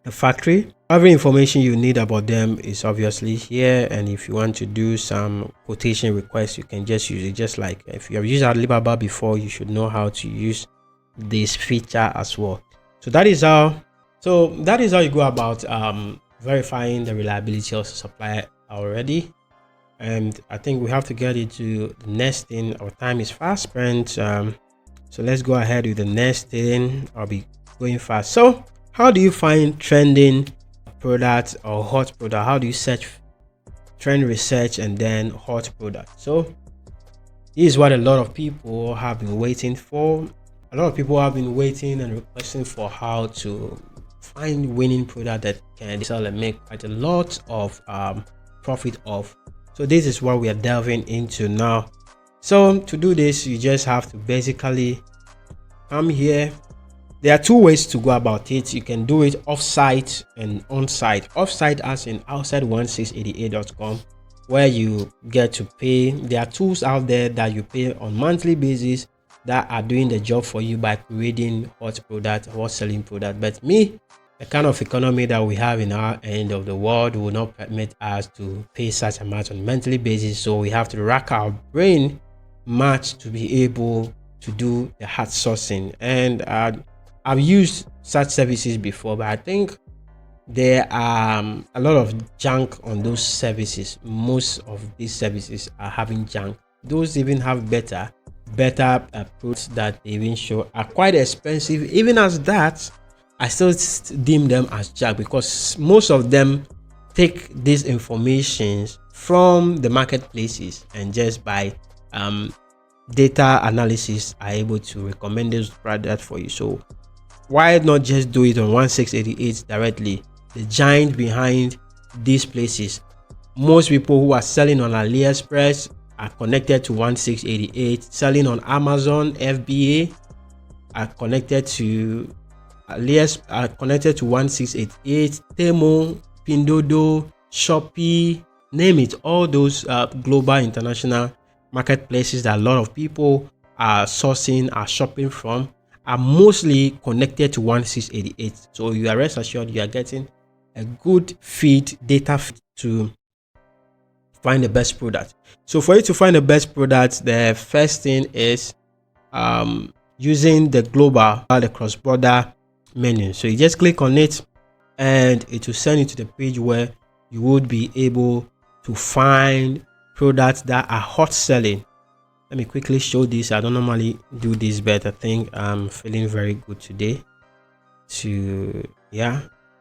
a factory. Every information you need about them is obviously here, and if you want to do some quotation requests, you can just use it. Just like if you have used Alibaba before, you should know how to use this feature as well. So that is how you go about verifying the reliability of the supplier already. And I think we have to get into the next thing. Our time is fast spent, so let's go ahead with the next thing. I'll be going fast. So how do you find trending products or hot product? How do you search trend research and then hot product? So this is what a lot of people have been waiting for. A lot of people have been waiting and requesting for how to find winning product that can sell and make quite a lot of profit off. So this is what we are delving into now. So to do this, you just have to basically come here. There are two ways to go about it. You can do it off-site and on-site. Off-site as in outside 1688.com, where you get to pay. There are tools out there that you pay on monthly basis that are doing the job for you by creating hot product, hot selling product. But me, the kind of economy that we have in our end of the world will not permit us to pay such amount on a monthly basis. So we have to rack our brain much to be able to do the hot sourcing. And I've used such services before, but I think there are a lot of junk on those services. Most of these services are having junk. Those even have better products that they even show are quite expensive. Even as that, I still deem them as junk, because most of them take these informations from the marketplaces and just by data analysis are able to recommend those products for you. So why not just do it on 1688 directly? The giant behind these places, most people who are selling on AliExpress are connected to 1688. Selling on Amazon FBA are connected to AliExpress, are connected to 1688. Temu, Pindodo, Shopee, name it. All those global international marketplaces that a lot of people are sourcing, are shopping from, are mostly connected to 1688. So you are rest assured you are getting a good data feed to find the best product. So for you to find the best product, the first thing is using the cross-border menu. So you just click on it and it will send you to the page where you would be able to find products that are hot selling. Let me quickly show this. I don't normally do this, but I think I'm feeling very good today.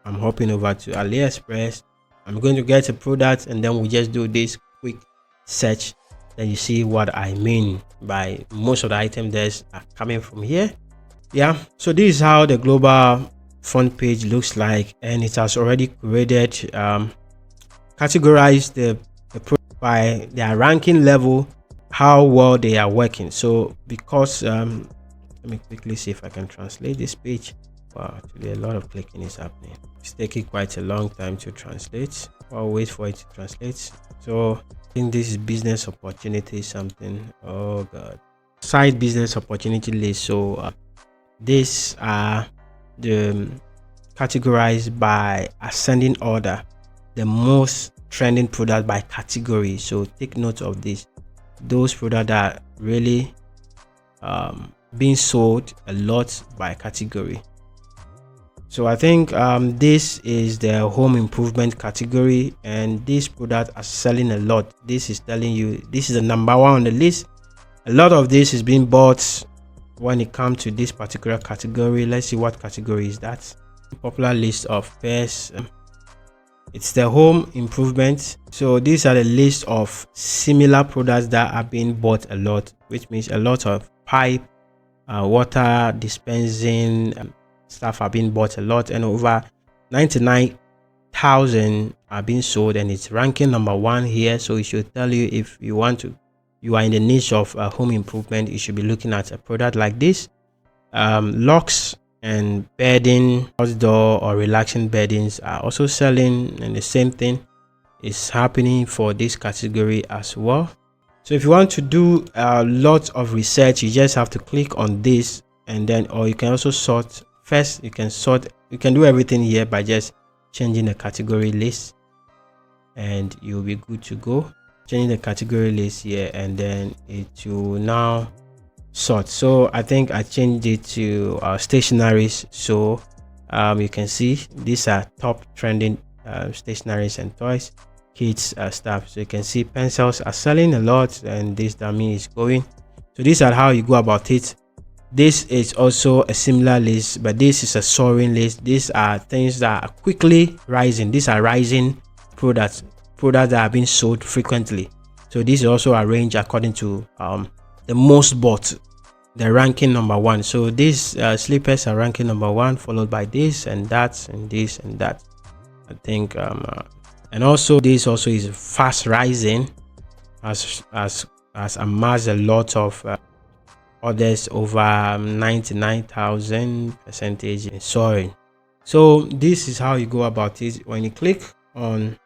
I'm hopping over to AliExpress. I'm going to get a product and then we just do this quick search. Then you see what I mean by most of the items that are coming from here. Yeah, so this is how the global front page looks like, and it has already created categorized the product by their ranking level, how well they are working. So because let me quickly see if I can translate this page. Wow, today a lot of clicking is happening. It's taking quite a long time to translate. I'll wait for it to translate. So I think this is business opportunity something. Oh god, side business opportunity list. So these are the categorized by ascending order, the most trending product by category. So take note of this. Those products that are really being sold a lot by category. So I think this is the home improvement category, and these products are selling a lot. This is telling you this is the number one on the list. A lot of this is being bought when it comes to this particular category. Let's see what category is that. Popular list of pairs. It's the home improvement. So these are the list of similar products that are being bought a lot, which means a lot of pipe, water dispensing stuff are being bought a lot, and over 99,000 are being sold, and it's ranking number one here. So it should tell you if you are in the niche of home improvement, you should be looking at a product like this. Locks and bedding, outdoor or relaxing beddings are also selling, and the same thing is happening for this category as well. So if you want to do a lot of research, you just have to click on this, and then, or you can also sort. First, you can do everything here by just changing the category list, and you'll be good to go. Changing the category list here, and then it will now sort. So I think I changed it to stationaries. So you can see these are top trending stationaries and toys, kids stuff. So you can see pencils are selling a lot, and this dummy is going. So these are how you go about it. This is also a similar list, but this is a soaring list. These are things that are quickly rising. These are rising products that are being sold frequently. So this is also arranged according to the most bought, the ranking number one. So these slippers are ranking number one, followed by this and that and this and that. I think and also this also is fast rising, as amassed a lot of others, over 99,000 percentage in soaring. So this is how you go about it. When you click on,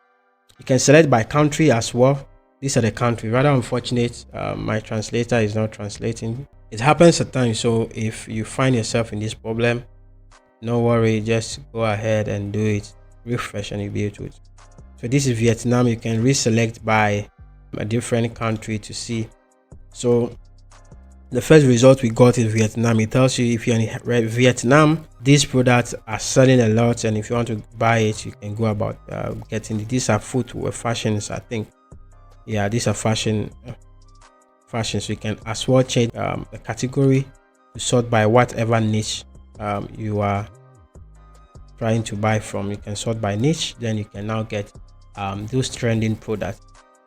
you can select by country as well. These are the country. Rather unfortunate, my translator is not translating. It happens at times. So if you find yourself in this problem, no worry, just go ahead and do it. Refresh and you'll be able to. So this is Vietnam. You can reselect by a different country to see. So the first result we got is Vietnam. It tells you if you're in Vietnam, these products are selling a lot, and if you want to buy it, you can go about getting it. These are footwear fashions, I think. Yeah, these are fashion. So you can as well change the category to sort by whatever niche you are trying to buy from. You can sort by niche, then you can now get those trending products.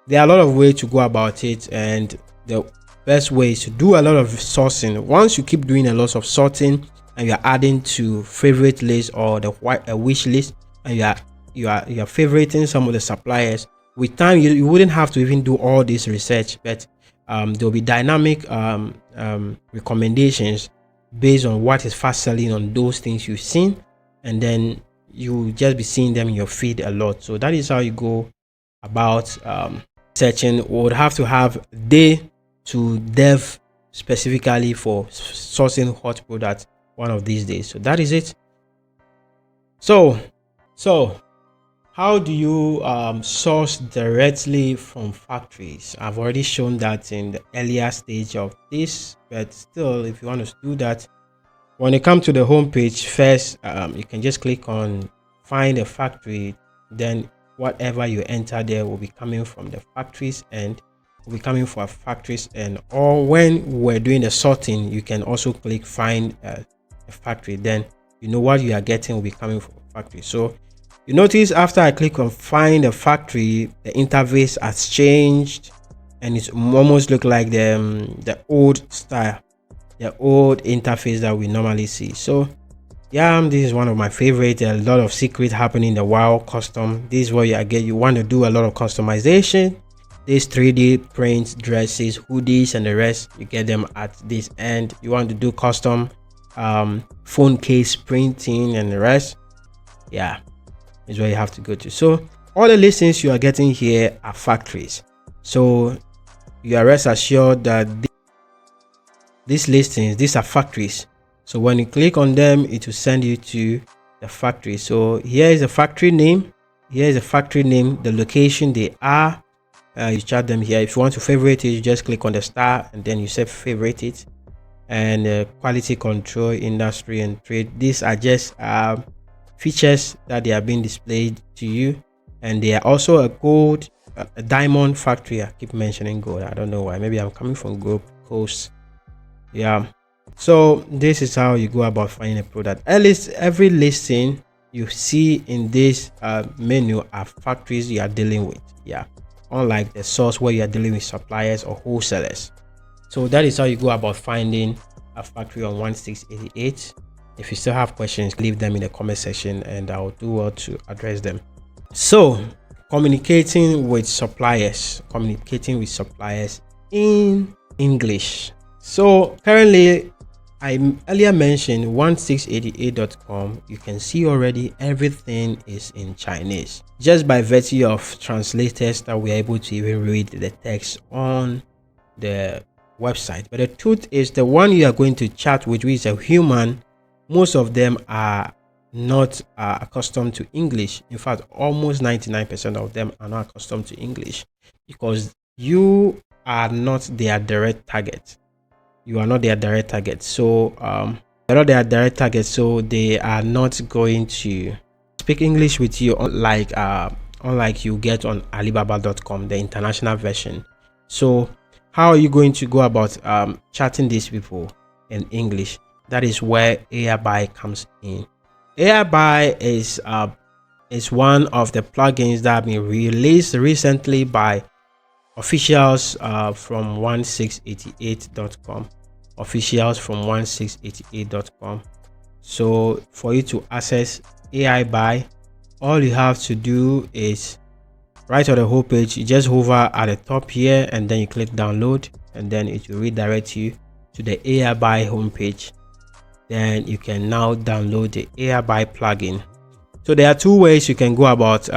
There are a lot of ways to go about it, and the best way is to do a lot of sourcing. Once you keep doing a lot of sorting, and you're adding to favorite list or the wish list, and you are favoriting some of the suppliers, with time you wouldn't have to even do all this research, but there'll be dynamic recommendations based on what is fast selling on those things you've seen, and then you just be seeing them in your feed a lot. So that is how you go about searching. We would have to have day to dev specifically for sourcing hot products one of these days. So that is it. So how do you source directly from factories? I've already shown that in the earlier stage of this, but still, if you want to do that, when you come to the home page first, you can just click on find a factory. Then whatever you enter there will be coming from the factories, and will be coming for factories. And or when we're doing the sorting, you can also click find a factory. Then you know what you are getting will be coming from factory. So you notice after I click on find a factory, the interface has changed, and it's almost look like the old style, the old interface that we normally see. So yeah, this is one of my favorite. A lot of secret happening in the WoW custom. This is where you want to do a lot of customization. These 3D prints, dresses, hoodies, and the rest, you get them at this end. You want to do custom phone case printing and the rest, yeah, is where you have to go to. So all the listings you are getting here are factories, so you are rest assured that these listings, these are factories. So when you click on them, it will send you to the factory. So here is the factory name, the location they are. You chat them here. If you want to favorite it, you just click on the star and then you say favorite it. And quality control, industry and trade, these are just features that they are being displayed to you. And they are also a gold, a diamond factory. I keep mentioning gold, I don't know why, maybe I'm coming from Gold Coast. Yeah, so this is how you go about finding a product. At least every listing you see in this menu are factories you are dealing with. Yeah, unlike the source where you are dealing with suppliers or wholesalers. So that is how you go about finding a factory on 1688. If you still have questions, leave them in the comment section and I'll do well to address them. So communicating with suppliers in English. So currently, I earlier mentioned 1688.com. You can see already everything is in Chinese, just by virtue of translators that we are able to even read the text on the website. But the truth is, the one you are going to chat with, which is a human, most of them are not accustomed to English. In fact, almost 99% of them are not accustomed to English, because you are not their direct target. So you're not their direct target, so they are not going to speak English with you, unlike you get on Alibaba.com, the international version. So how are you going to go about chatting these people in English? That is where AIbuy comes in. AIbuy is one of the plugins that have been released recently by officials from 1688.com. So for you to access AIbuy, all you have to do is right on the whole page, you just hover at the top here and then you click download, and then it will redirect you to the AIbuy homepage. Then you can now download the AIbuy plugin. So there are two ways you can go about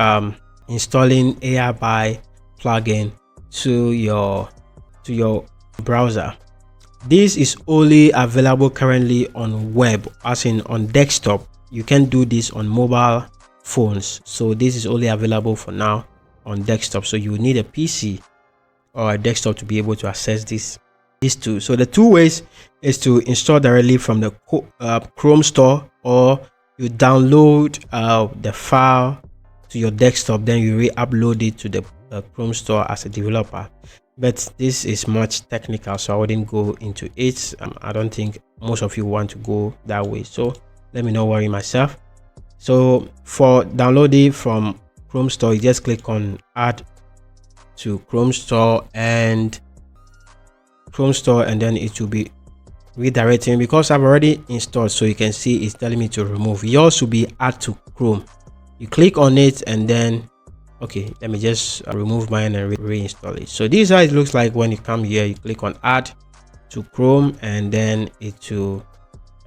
installing AIbuy plugin to your browser. This is only available currently on web, as in on desktop. You can do this on mobile phones, so this is only available for now on desktop. So you need a PC or a desktop to be able to access these two. So the two ways is to install directly from the Chrome store, or you download the file to your desktop, then you re-upload it to the Chrome store as a developer. But this is much technical, so I wouldn't go into it. I don't think most of you want to go that way, so let me not worry myself. So for downloading from Chrome store, you just click on add to Chrome store, and then it will be redirecting, because I've already installed. So you can see it's telling me to remove. Yours will be add to Chrome. You click on it and then okay, let me just remove mine and reinstall it. So this is how it looks like when you come here. You click on add to Chrome, and then it will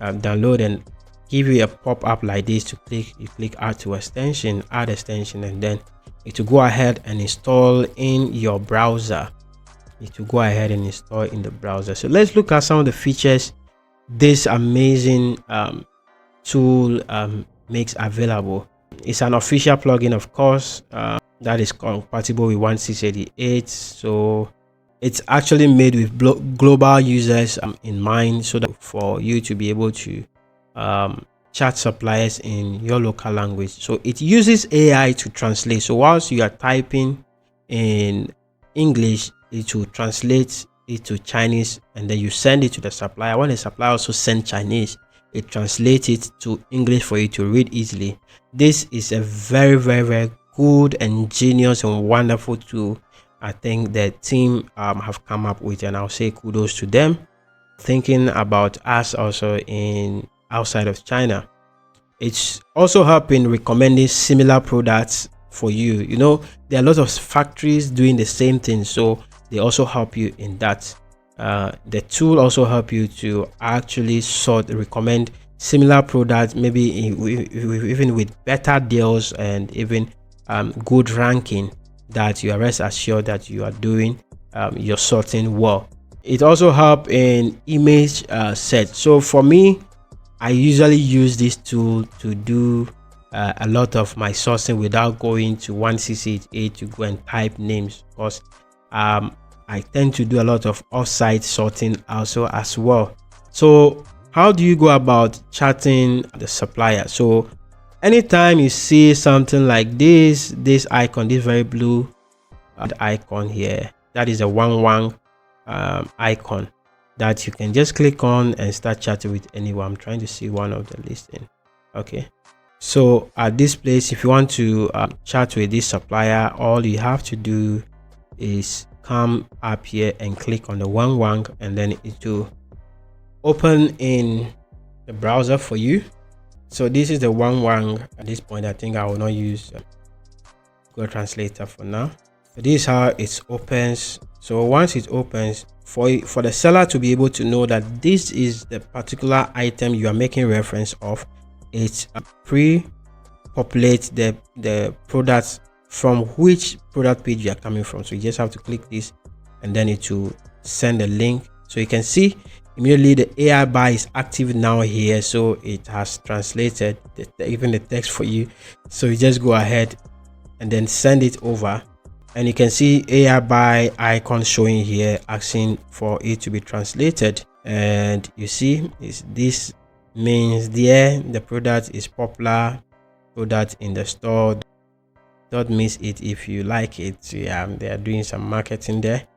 download and give you a pop-up like this to click. You click add to extension, add extension, and then it will go ahead and install in your browser. So let's look at some of the features this amazing tool makes available. It's an official plugin, of course, that is compatible with 1688. So it's actually made with global users in mind, so that for you to be able to chat suppliers in your local language. So it uses AI to translate. So whilst you are typing in English, it will translate it to Chinese, and then you send it to the supplier. When the supplier also sends Chinese, it translates it to English for you to read easily. This is a very, very, very good and genius and wonderful tool I think the team have come up with, and I'll say kudos to them, thinking about us also in outside of China. It's also helping recommending similar products for you. You know, there are a lot of factories doing the same thing, so they also help you in that. The tool also help you to actually recommend similar products, maybe even with better deals and even good ranking, that you are rest assured that you are doing your sorting well. It also help in image set. So for me, I usually use this tool to do a lot of my sourcing without going to 168 to go and type names, because I tend to do a lot of offsite sorting also as well. So how do you go about charting the supplier? So anytime you see something like this icon, this very blue icon here, that is a one icon that you can just click on and start chatting with anyone. I'm trying to see one of the listing. Okay, so at this place, if you want to chat with this supplier, all you have to do is come up here and click on the one, and then it will open in the browser for you. So this is the one. At this point, I think I will not use Google Translator for now. So this is how it opens. So once it opens, for the seller to be able to know that this is the particular item you are making reference of, it pre-populates the products from which product page you are coming from. So you just have to click this, and then it will send a link. So you can see immediately the AIbuy is active now here, so it has translated even the text for you. So you just go ahead and then send it over, and you can see AIbuy icon showing here asking for it to be translated. And you see this means there the product is popular product in the store. Don't miss it if you like it. Yeah, they are doing some marketing there.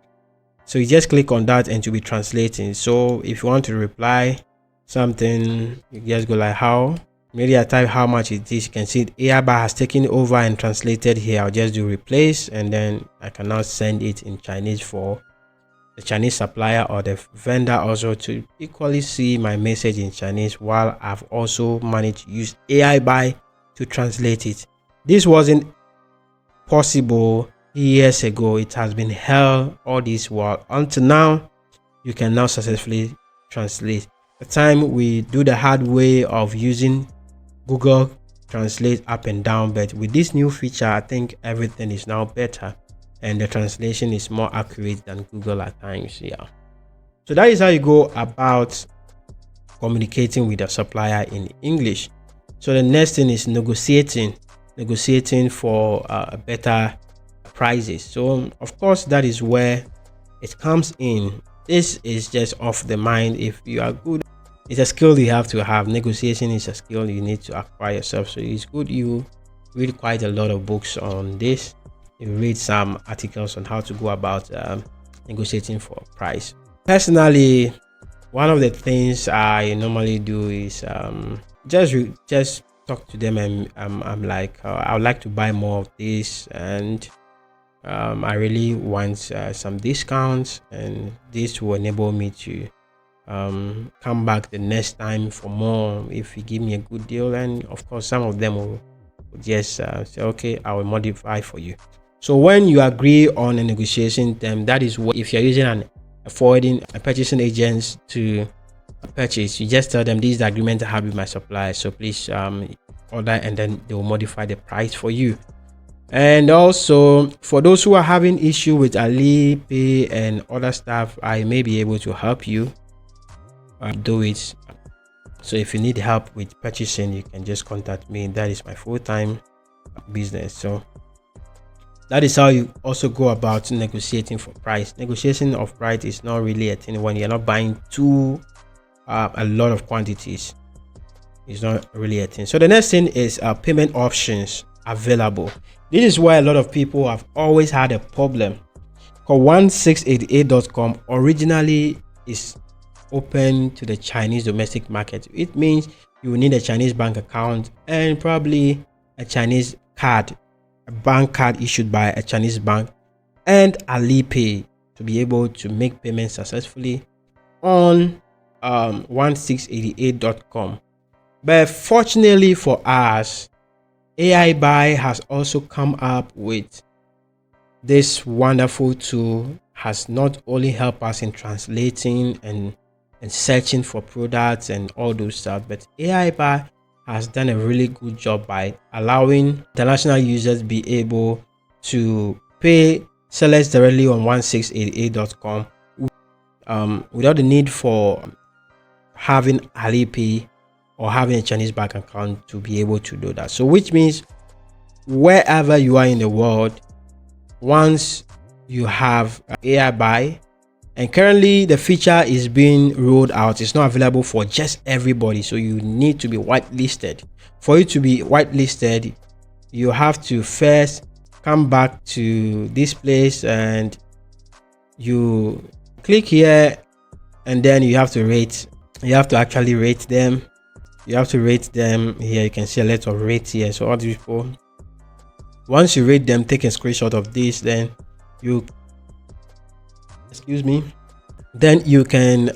So you just click on that and to be translating. So if you want to reply something, you just go like how. Maybe I type how much it is. You can see AIbuy has taken over and translated here. I'll just do replace, and then I can now send it in Chinese for the Chinese supplier or the vendor also to equally see my message in Chinese, while I've also managed to use AIbuy to translate it. This wasn't possible years ago. It has been hell all this while. Until now, you can now successfully translate. The time we do the hard way of using Google Translate up and down, but with this new feature, I think everything is now better and the translation is more accurate than Google at times. Yeah, so that is how you go about communicating with a supplier in English. So the next thing is negotiating for better prices. So of course, that is where it comes in. This is just off the mind. If you are good, it's a skill you have to have. Negotiation is a skill you need to acquire yourself. So it's good you read quite a lot of books on this. You read some articles on how to go about negotiating for price. Personally, one of the things I normally do is just talk to them, and I'm like, I would like to buy more of this, and I really want some discounts, and this will enable me to come back the next time for more if you give me a good deal. And of course, some of them will just say, okay, I will modify for you. So when you agree on a negotiation term, that is what, if you're using a purchasing agent to purchase, you just tell them this is the agreement I have with my supplier, so please order, and then they will modify the price for you. And also for those who are having issue with Alipay and other stuff, I may be able to help you do it. So if you need help with purchasing, you can just contact me. That is my full-time business. So that is how you also go about negotiating for price. Negotiation of price is not really a thing when you're not buying a lot of quantities. It's not really a thing. So the next thing is payment options available. This is why a lot of people have always had a problem. 1688.com originally is open to the Chinese domestic market. It means you will need a Chinese bank account and probably a Chinese card, a bank card issued by a Chinese bank, and Alipay to be able to make payments successfully on 1688.com. But fortunately for us, AIbuy has also come up with this wonderful tool has not only helped us in translating and searching for products and all those stuff, but AIbuy has done a really good job by allowing international users be able to pay sellers directly on 1688.com without the need for having Alipay or having a Chinese bank account to be able to do that. So which means wherever you are in the world, once you have AIbuy, and currently the feature is being rolled out, it's not available for just everybody, so you need to be whitelisted. For you to be whitelisted, you have to first come back to this place and you click here, and then you have to rate. You have to actually rate them. You have to rate them here. You can see a lot of rates here. So all these people, once you rate them, take a screenshot of this, then you then you can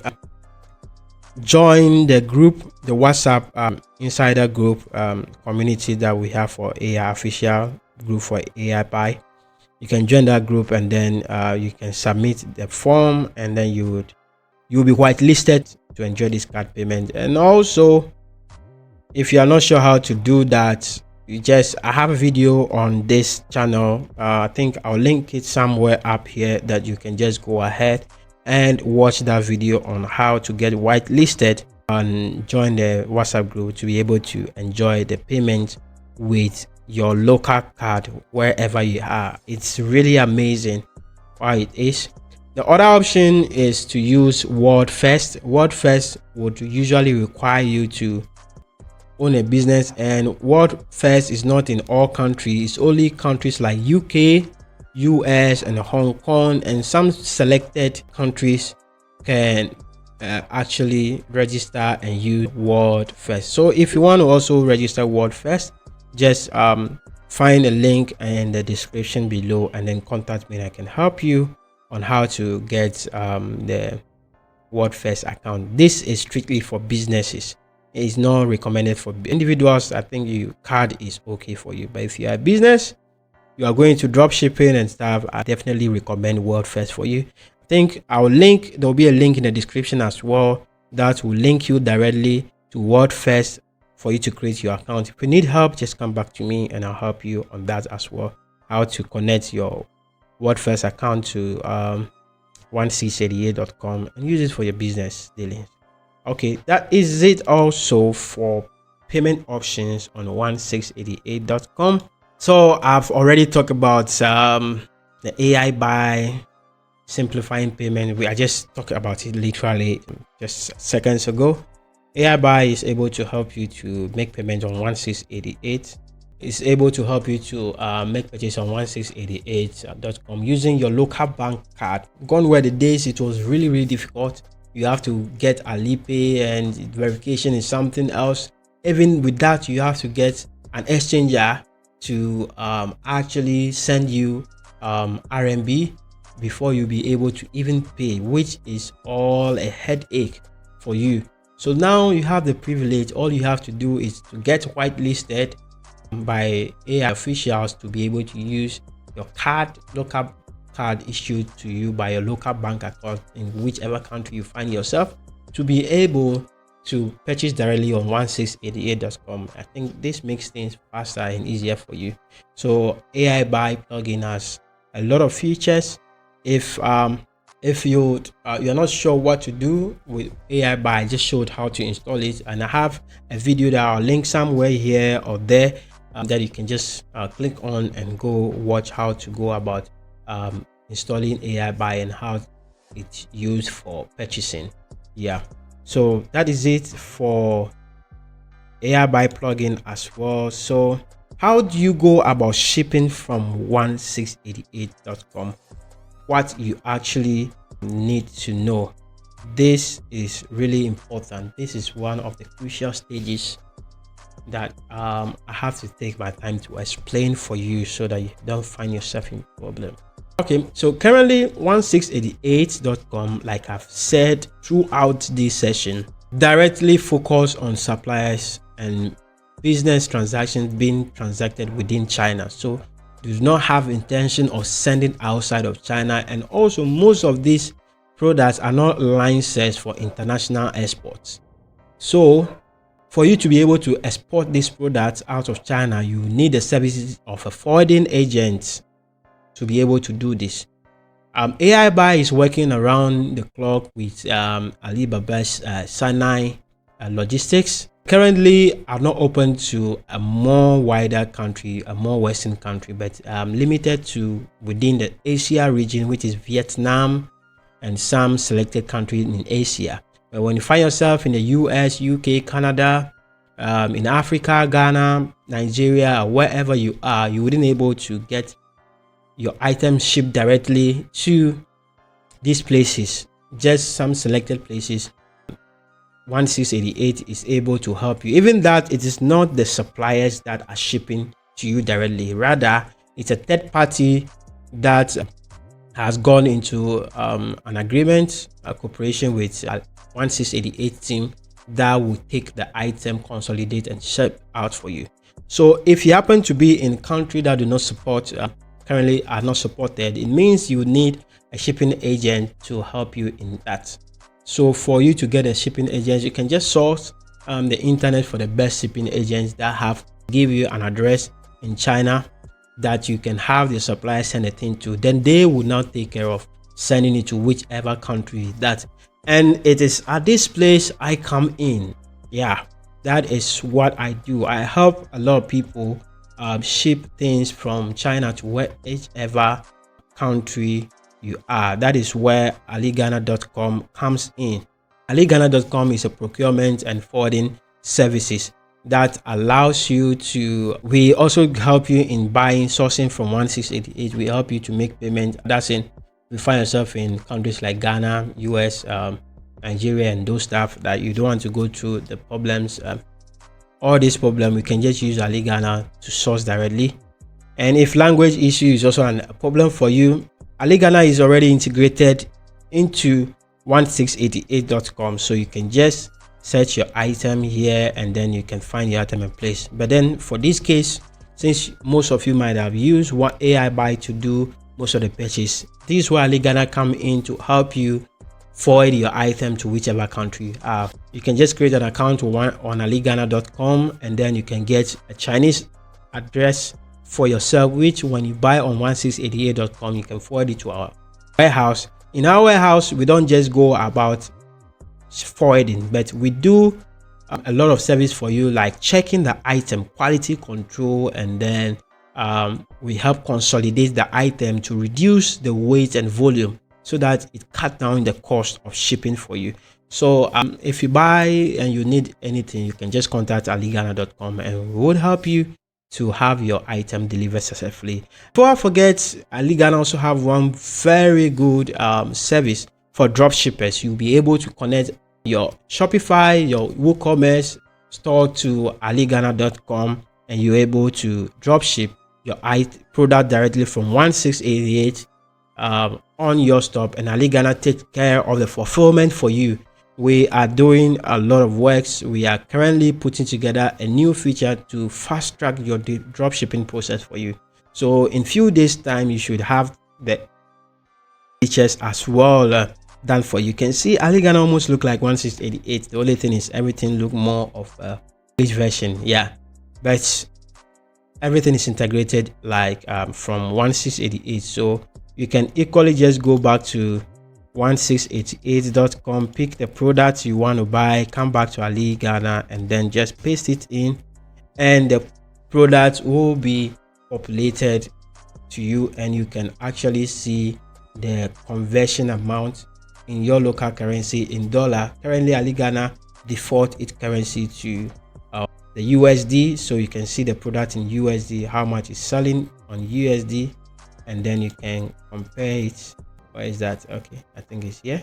join the group, the WhatsApp insider group community that we have for AI, official group for AIbuy. You can join that group, and then you can submit the form, and then you'll be whitelisted to enjoy this card payment. And also, if you are not sure how to do that, I have a video on this channel. I think I'll link it somewhere up here that you can just go ahead and watch that video on how to get whitelisted and join the WhatsApp group to be able to enjoy the payment with your local card wherever you are. It's really amazing how it is. The other option is to use WordFirst. WordFirst would usually require you to own a business, and WordFirst is not in all countries. It's only countries like UK, US, and Hong Kong, and some selected countries can actually register and use WordFirst. So if you want to also register WordFirst, just find a link in the description below and then contact me, and I can help you on how to get the WordFirst account. This is strictly for businesses. It is not recommended for individuals. I think your card is okay for you, but if you are a business, you are going to dropshipping and stuff, I definitely recommend WordFirst for you. I think there'll be a link in the description as well that will link you directly to WordFirst for you to create your account. If you need help, just come back to me and I'll help you on that as well, how to connect your WordFirst account to 1688.com and use it for your business daily. Okay, that is it also for payment options on 1688.com. So I've already talked about the AIbuy simplifying payment. I just talked about it literally just seconds ago. AIbuy is able to help you to make payment on 1688. It's able to help you to make purchase on 1688.com using your local bank card. Gone were the days it was really difficult. You have to get Alipay and verification is something else. Even with that, you have to get an exchanger to actually send you RMB before you be able to even pay, which is all a headache for you. So now you have the privilege. All you have to do is to get whitelisted by AI officials to be able to use your local card issued to you by your local bank account in whichever country you find yourself, to be able to purchase directly on 1688.com. I think this makes things faster and easier for you. So AIbuy plugin has a lot of features. If you're not sure what to do with AIbuy, I just showed how to install it, and I have a video that I'll link somewhere here or there that you can just click on and go watch how to go about installing AIbuy and how it's used for purchasing. Yeah, so that is it for AIbuy plugin as well. So how do you go about shipping from 1688.com? What you actually need to know. This is really important. This is one of the crucial stages that I have to take my time to explain for you so that you don't find yourself in problem. Okay, so currently 1688.com, like I've said throughout this session, directly focus on suppliers and business transactions being transacted within China. So do not have intention of sending outside of China, and also most of these products are not licensed for international exports. So for you to be able to export these products out of China, you need the services of a forwarding agent to be able to do this. AIbuy is working around the clock with Alibaba's Sinai logistics. Currently, I'm not open to a more wider country, a more Western country, but limited to within the Asia region, which is Vietnam and some selected countries in Asia. But when you find yourself in the US, UK, Canada, in Africa, Ghana, Nigeria, or wherever you are, you wouldn't be able to get your items shipped directly to these places. Just some selected places. 1688 is able to help you. Even that, it is not the suppliers that are shipping to you directly. Rather, it's a third party that has gone into an agreement, a cooperation with 1688 team that will take the item, consolidate, and ship out for you. So if you happen to be in country that do not support, currently are not supported, it means you need a shipping agent to help you in that. So for you to get a shipping agent, you can just source the internet for the best shipping agents that have give you an address in China that you can have the supplier send a thing to. Then they will now take care of sending it to whichever country that. And it is at this place I come in. Yeah, that is what I do. I help a lot of people ship things from China to whichever country you are. That is where alighana.com comes in. alighana.com is a procurement and forwarding services that allows you to, we also help you in buying, sourcing from 1688. We help you to make payment. That's in, you find yourself in countries like Ghana, US, Nigeria, and those stuff that you don't want to go through the problems. All this problem, we can just use Alighana to source directly. And if language issue is also a problem for you, Alighana is already integrated into 1688.com, so you can just search your item here and then you can find your item in place. But then for this case, since most of you might have used what AIbuy to do most of the purchase, this is where Alighana come in to help you forward your item to whichever country you are. You can just create an account on alighana.com and then you can get a Chinese address for yourself, which when you buy on 1688.com, you can forward it to our warehouse. In our warehouse, we don't just go about forwarding, but we do a lot of service for you, like checking the item, quality control, and then we help consolidate the item to reduce the weight and volume so that it cut down the cost of shipping for you. So if you buy and you need anything, you can just contact alighana.com and we would help you to have your item delivered successfully. Before I forget, Alighana also have one very good service for dropshippers. You'll be able to connect your Shopify, your WooCommerce store to alighana.com and you're able to dropship your product directly from 1688 on your store, and Alighana take care of the fulfillment for you. We are doing a lot of works. We are currently putting together a new feature to fast track your dropshipping process for you. So in few days time, you should have the features as well done for you. You can see Alighana almost look like 1688. The only thing is everything look more of a page version. Yeah, but everything is integrated like from 1688. So you can equally just go back to 1688.com, pick the product you want to buy, come back to Alighana and then just paste it in, and the product will be populated to you and you can actually see the conversion amount in your local currency in dollar. Currently Alighana default its currency to the USD, so you can see the product in USD, how much is selling on USD, and then you can compare it. Where is that? Okay, I think it's here.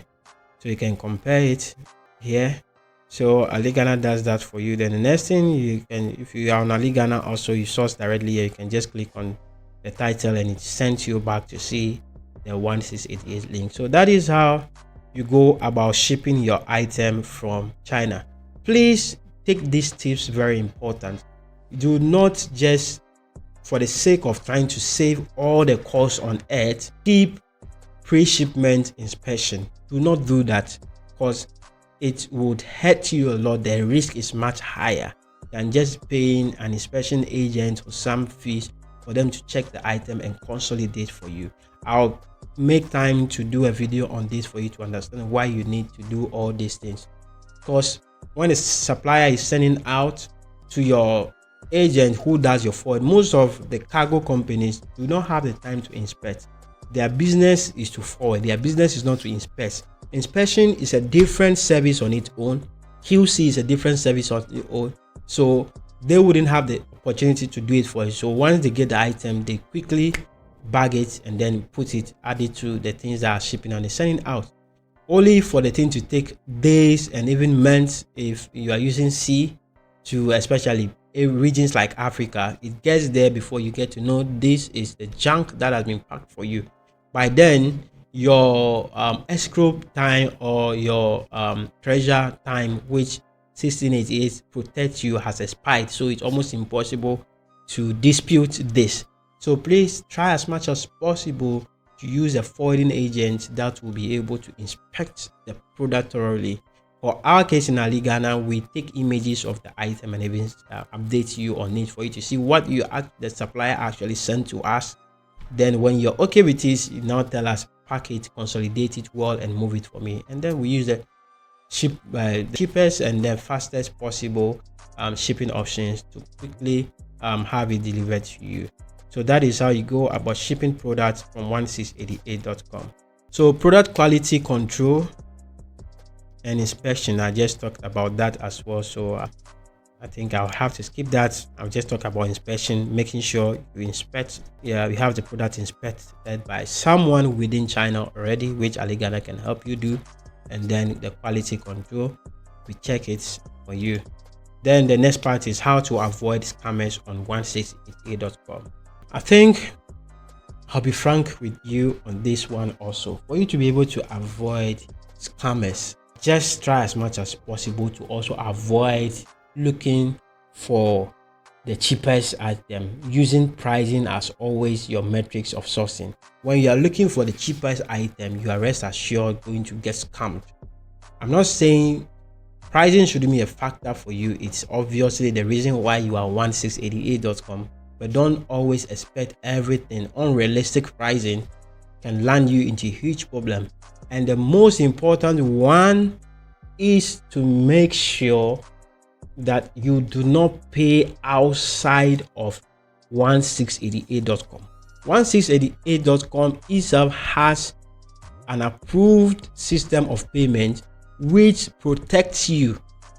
So you can compare it here. So Alighana does that for you. Then the next thing you can, if you are on Alighana also, you source directly here, you can just click on the title and it sends you back to see the 1688 link. So that is how you go about shipping your item from China. Please take these tips, very important. Do not just for the sake of trying to save all the costs on earth, keep pre-shipment inspection. Do not do that, because it would hurt you a lot. The risk is much higher than just paying an inspection agent or some fees for them to check the item and consolidate for you. I'll make time to do a video on this for you to understand why you need to do all these things. Because when a supplier is sending out to your agent who does your forward, most of the cargo companies do not have the time to inspect. Their business is to forward. Their business is not to inspect. Inspection is a different service on its own. QC is a different service on its own. So they wouldn't have the opportunity to do it for you. So once they get the item, they quickly bag it and then put it, add it to the things that are shipping and they're sending out. Only for the thing to take days and even months if you are using sea, to especially in regions like Africa. It gets there before you get to know this is the junk that has been packed for you. By then, your escrow time or your treasure time, which 1688 protects you, has expired. So it's almost impossible to dispute this. So please try as much as possible to use a forwarding agent that will be able to inspect the product thoroughly. For our case in Ali Ghana, we take images of the item and even update you on it for you to see what the supplier actually sent to us. Then when you're okay with this, you now tell us, pack it, consolidate it well, and move it for me. And then we use the cheapest and the fastest possible shipping options to quickly have it delivered to you. So that is how you go about shipping products from 1688.com. So product quality control and inspection, I just talked about that as well. So I think I'll have to skip that. I'll just talk about inspection, making sure you inspect. Yeah, we have the product inspected by someone within China already, which Ali Ghana can help you do. And then the quality control, we check it for you. Then the next part is how to avoid scammers on 1688.com. I think I'll be frank with you on this one also. For you to be able to avoid scammers, just try as much as possible to also avoid looking for the cheapest item, using pricing as always your metrics of sourcing. When you are looking for the cheapest item, you are rest assured going to get scammed. I'm not saying pricing shouldn't be a factor for you. It's obviously the reason why you are 1688.com, but don't always expect everything. Unrealistic pricing can land you into a huge problem. And the most important one is to make sure that you do not pay outside of 1688.com. 1688.com itself has an approved system of payment which protects you,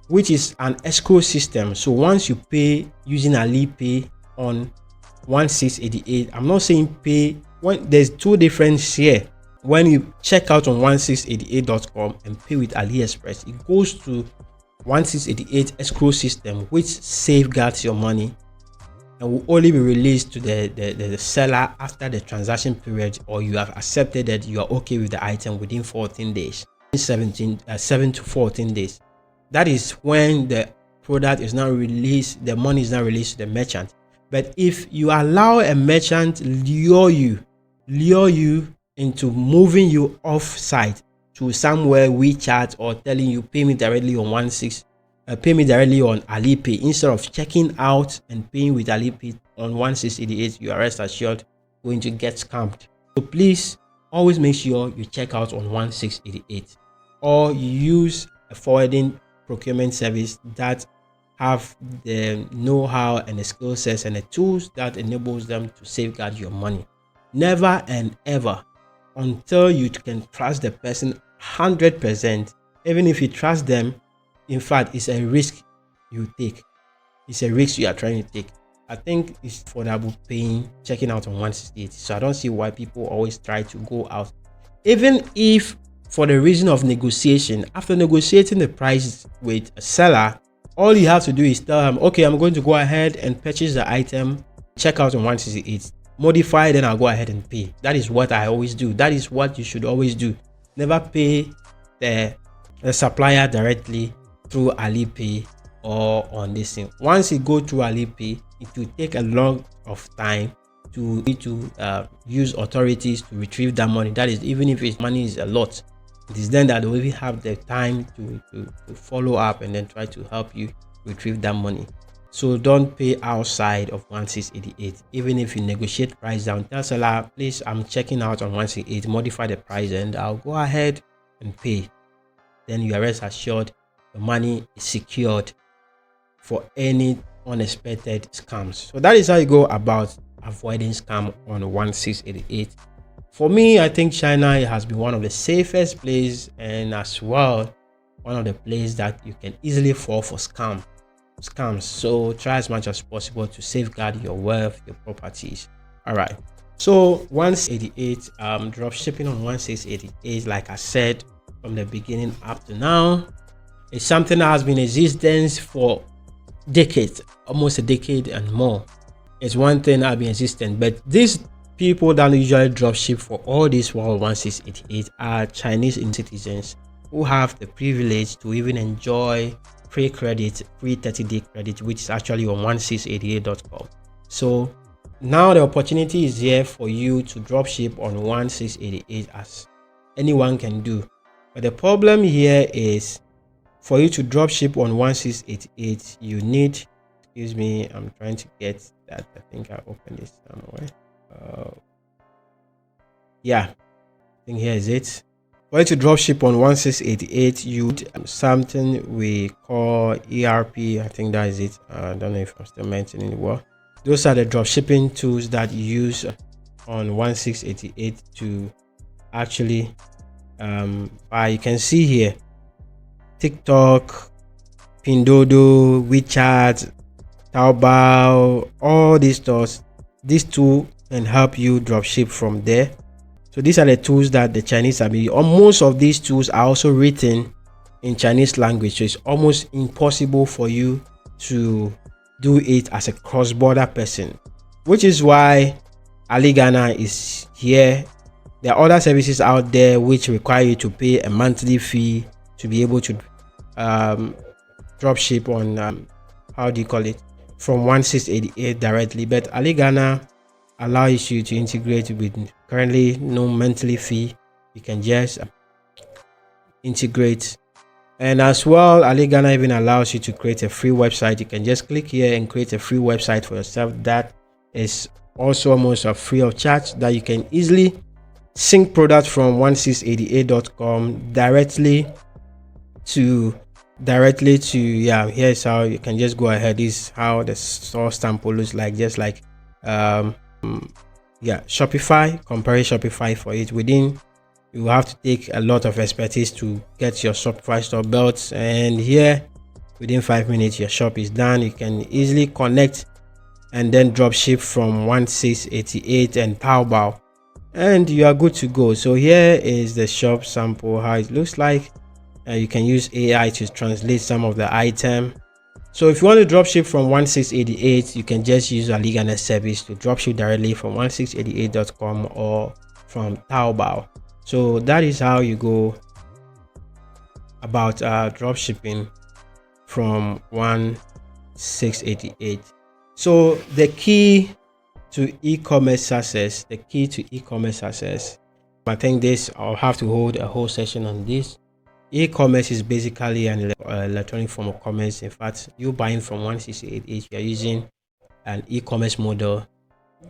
which is an escrow system. So once you pay using Alipay on 1688, I'm not saying pay when there's two difference here. When you check out on 1688.com and pay with AliExpress, it goes to 1688 escrow system, which safeguards your money and will only be released to the seller after the transaction period, or you have accepted that you are okay with the item within 14 days, 7 to 14 days. That is when the product is now released, the money is now released to the merchant. But if you allow a merchant lure you into moving you off site to somewhere WeChat, or telling you pay me directly on Alipay, instead of checking out and paying with Alipay on 1688, you are rest assured going to get scammed. So please always make sure you check out on 1688, or you use a forwarding procurement service that have the know-how and the skill sets and the tools that enables them to safeguard your money. Never and ever, until you can trust the person 100%, even if you trust them, in fact, it's a risk you take. It's a risk you are trying to take. I think it's affordable paying, checking out on 168. So I don't see why people always try to go out, even if for the reason of negotiation. After negotiating the price with a seller, all you have to do is tell him, okay, I'm going to go ahead and purchase the item, check out on 168, modify, then I'll go ahead and pay. That is what I always do. That is what you should always do. Never pay the supplier directly through Alipay or on this thing. Once it go through Alipay, it will take a lot of time to use authorities to retrieve that money. That is, even if its money is a lot, it is then that they will even have the time to follow up and then try to help you retrieve that money. So don't pay outside of 1688. Even if you negotiate price down, tell seller, please, I'm checking out on 168, modify the price and I'll go ahead and pay. Then you are rest assured the money is secured for any unexpected scams. So that is how you go about avoiding scam on 1688. For me, I think China has been one of the safest places, and as well one of the places that you can easily fall for scams. So try as much as possible to safeguard your wealth, your properties. All right, so 1688, drop shipping on 1688, like I said from the beginning up to now, it's something that has been in existence for decades, almost a decade and more. It's one thing that has been existent, but these people that usually drop ship for all this while 1688 are Chinese citizens who have the privilege to even enjoy free credit, free 30-day credit, which is actually on 1688.com. So now the opportunity is here for you to drop ship on 1688, as anyone can do. But the problem here is, for you to drop ship on 1688, you need, excuse me, I'm trying to get that. I think I opened this somewhere. Yeah, I think here is it. For you to drop ship on 1688, you need something we call ERP. I think that is it. I don't know if I'm still mentioning the word. Those are the drop shipping tools that you use on 1688 to actually buy. You can see here TikTok, Pindodo, WeChat, Taobao, all these stores. These two can help you drop ship from there. So these are the tools that the Chinese have been. Most of these tools are also written in Chinese language, so it's almost impossible for you to do it as a cross-border person, which is why AliGhana is here. There are other services out there which require you to pay a monthly fee to be able to drop ship on how do you call it, from 1688 directly, but AliGhana allows you to integrate with currently no monthly fee. You can just integrate, and as well AliGhana even allows you to create a free website. You can just click here and create a free website for yourself that is also almost free of charge, that you can easily sync products from 1688.com directly to yeah, here's how you can just go ahead. This is how the store sample looks like, just like yeah, Shopify. Compare Shopify for it. Within, you have to take a lot of expertise to get your Shopify store built, and here within 5 minutes your shop is done. You can easily connect and then drop ship from 1688 and Taobao, and you are good to go. So here is the shop sample, how it looks like. You can use AI to translate some of the item. So if you want to drop ship from 1688, you can just use AliGhana service to drop ship directly from 1688.com or from Taobao. So that is how you go about drop shipping from 1688. So the key to e-commerce success, I think this, I'll have to hold a whole session on this. E-commerce is basically an electronic form of commerce. In fact, you buying from 1688, you are using an e-commerce model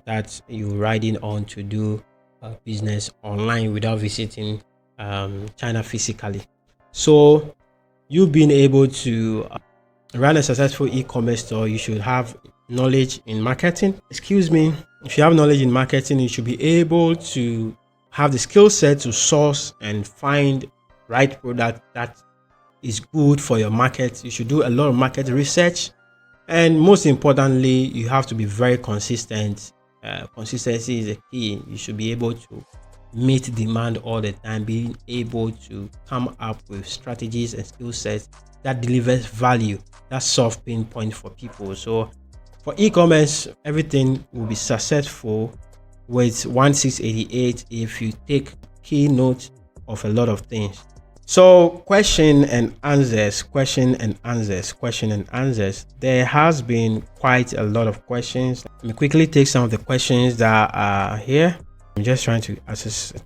that you're riding on to do business online without visiting China physically. So you being able to run a successful e-commerce store, you should have knowledge in marketing. If you have knowledge in marketing, you should be able to have the skill set to source and find right product that is good for your market. You should do a lot of market research, and most importantly, you have to be very consistent. Consistency is a key. You should be able to meet demand all the time, being able to come up with strategies and skill sets that delivers value, that solve pain points for people. So for e-commerce, everything will be successful with 1688 if you take key note of a lot of things. So question and answers. There has been quite a lot of questions. Let me quickly take some of the questions that are here. I'm just trying to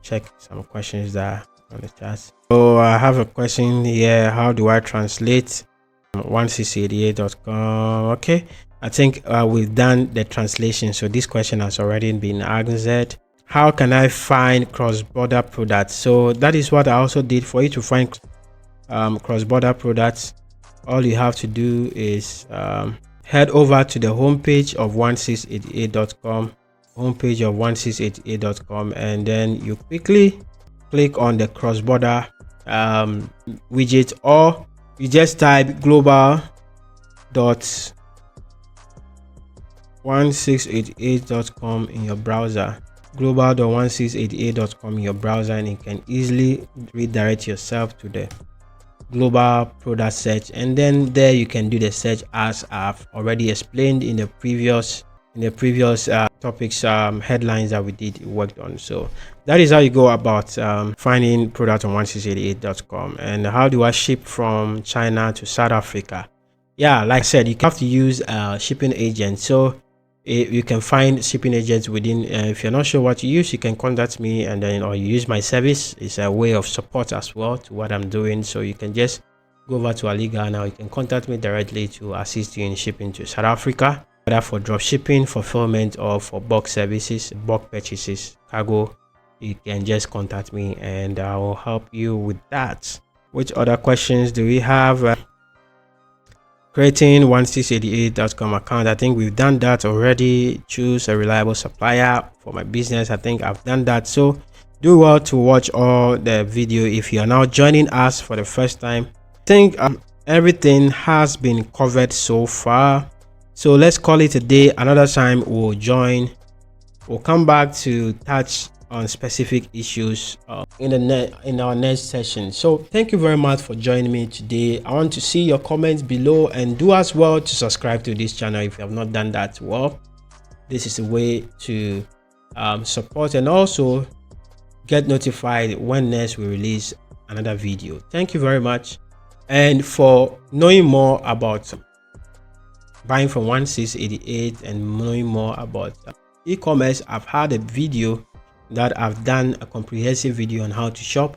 check some questions that are on the chat. So I have a question here. How do I translate 1688.com? Okay, I think we've done the translation, so this question has already been answered. How can I find cross-border products? So that is what I also did. For you to find cross-border products, all you have to do is head over to the homepage of 1688.com, and then you quickly click on the cross-border widget, or you just type global.1688.com in your browser, global.1688.com in your browser, and you can easily redirect yourself to the global product search, and then there you can do the search as I've already explained in the previous topics headlines that we worked on. So that is how you go about finding product on 1688.com. And how do I ship from China to South Africa? Yeah, like I said, you have to use a shipping agent. So you can find shipping agents within. If you're not sure what to use, you can contact me, and then or you use my service. It's a way of support as well to what I'm doing. So you can just go over to Aliga now. You can contact me directly to assist you in shipping to South Africa, whether for drop shipping, fulfillment, or for bulk services, bulk purchases, cargo. You can just contact me and I will help you with that. Which other questions do we have? Creating 1688.com account. I think we've done that already. Choose a reliable supplier for my business. I think I've done that. So do well to watch all the video. If you are now joining us for the first time, I think everything has been covered so far. So let's call it a day. Another time we'll come back to touch on specific issues in our next session. So thank you very much for joining me today. I want to see your comments below, and do as well to subscribe to this channel if you have not done that. Well, this is a way to support and also get notified when next we release another video. Thank you very much. And for knowing more about buying from 1688 and knowing more about e-commerce, I've had a video that I've done, a comprehensive video on how to shop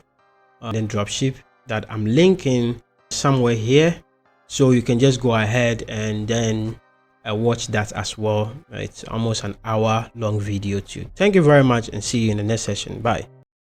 and then dropship, that I'm linking somewhere here, so you can just go ahead and then watch that as well. It's almost an hour long video too. Thank you very much, and see you in the next session. Bye.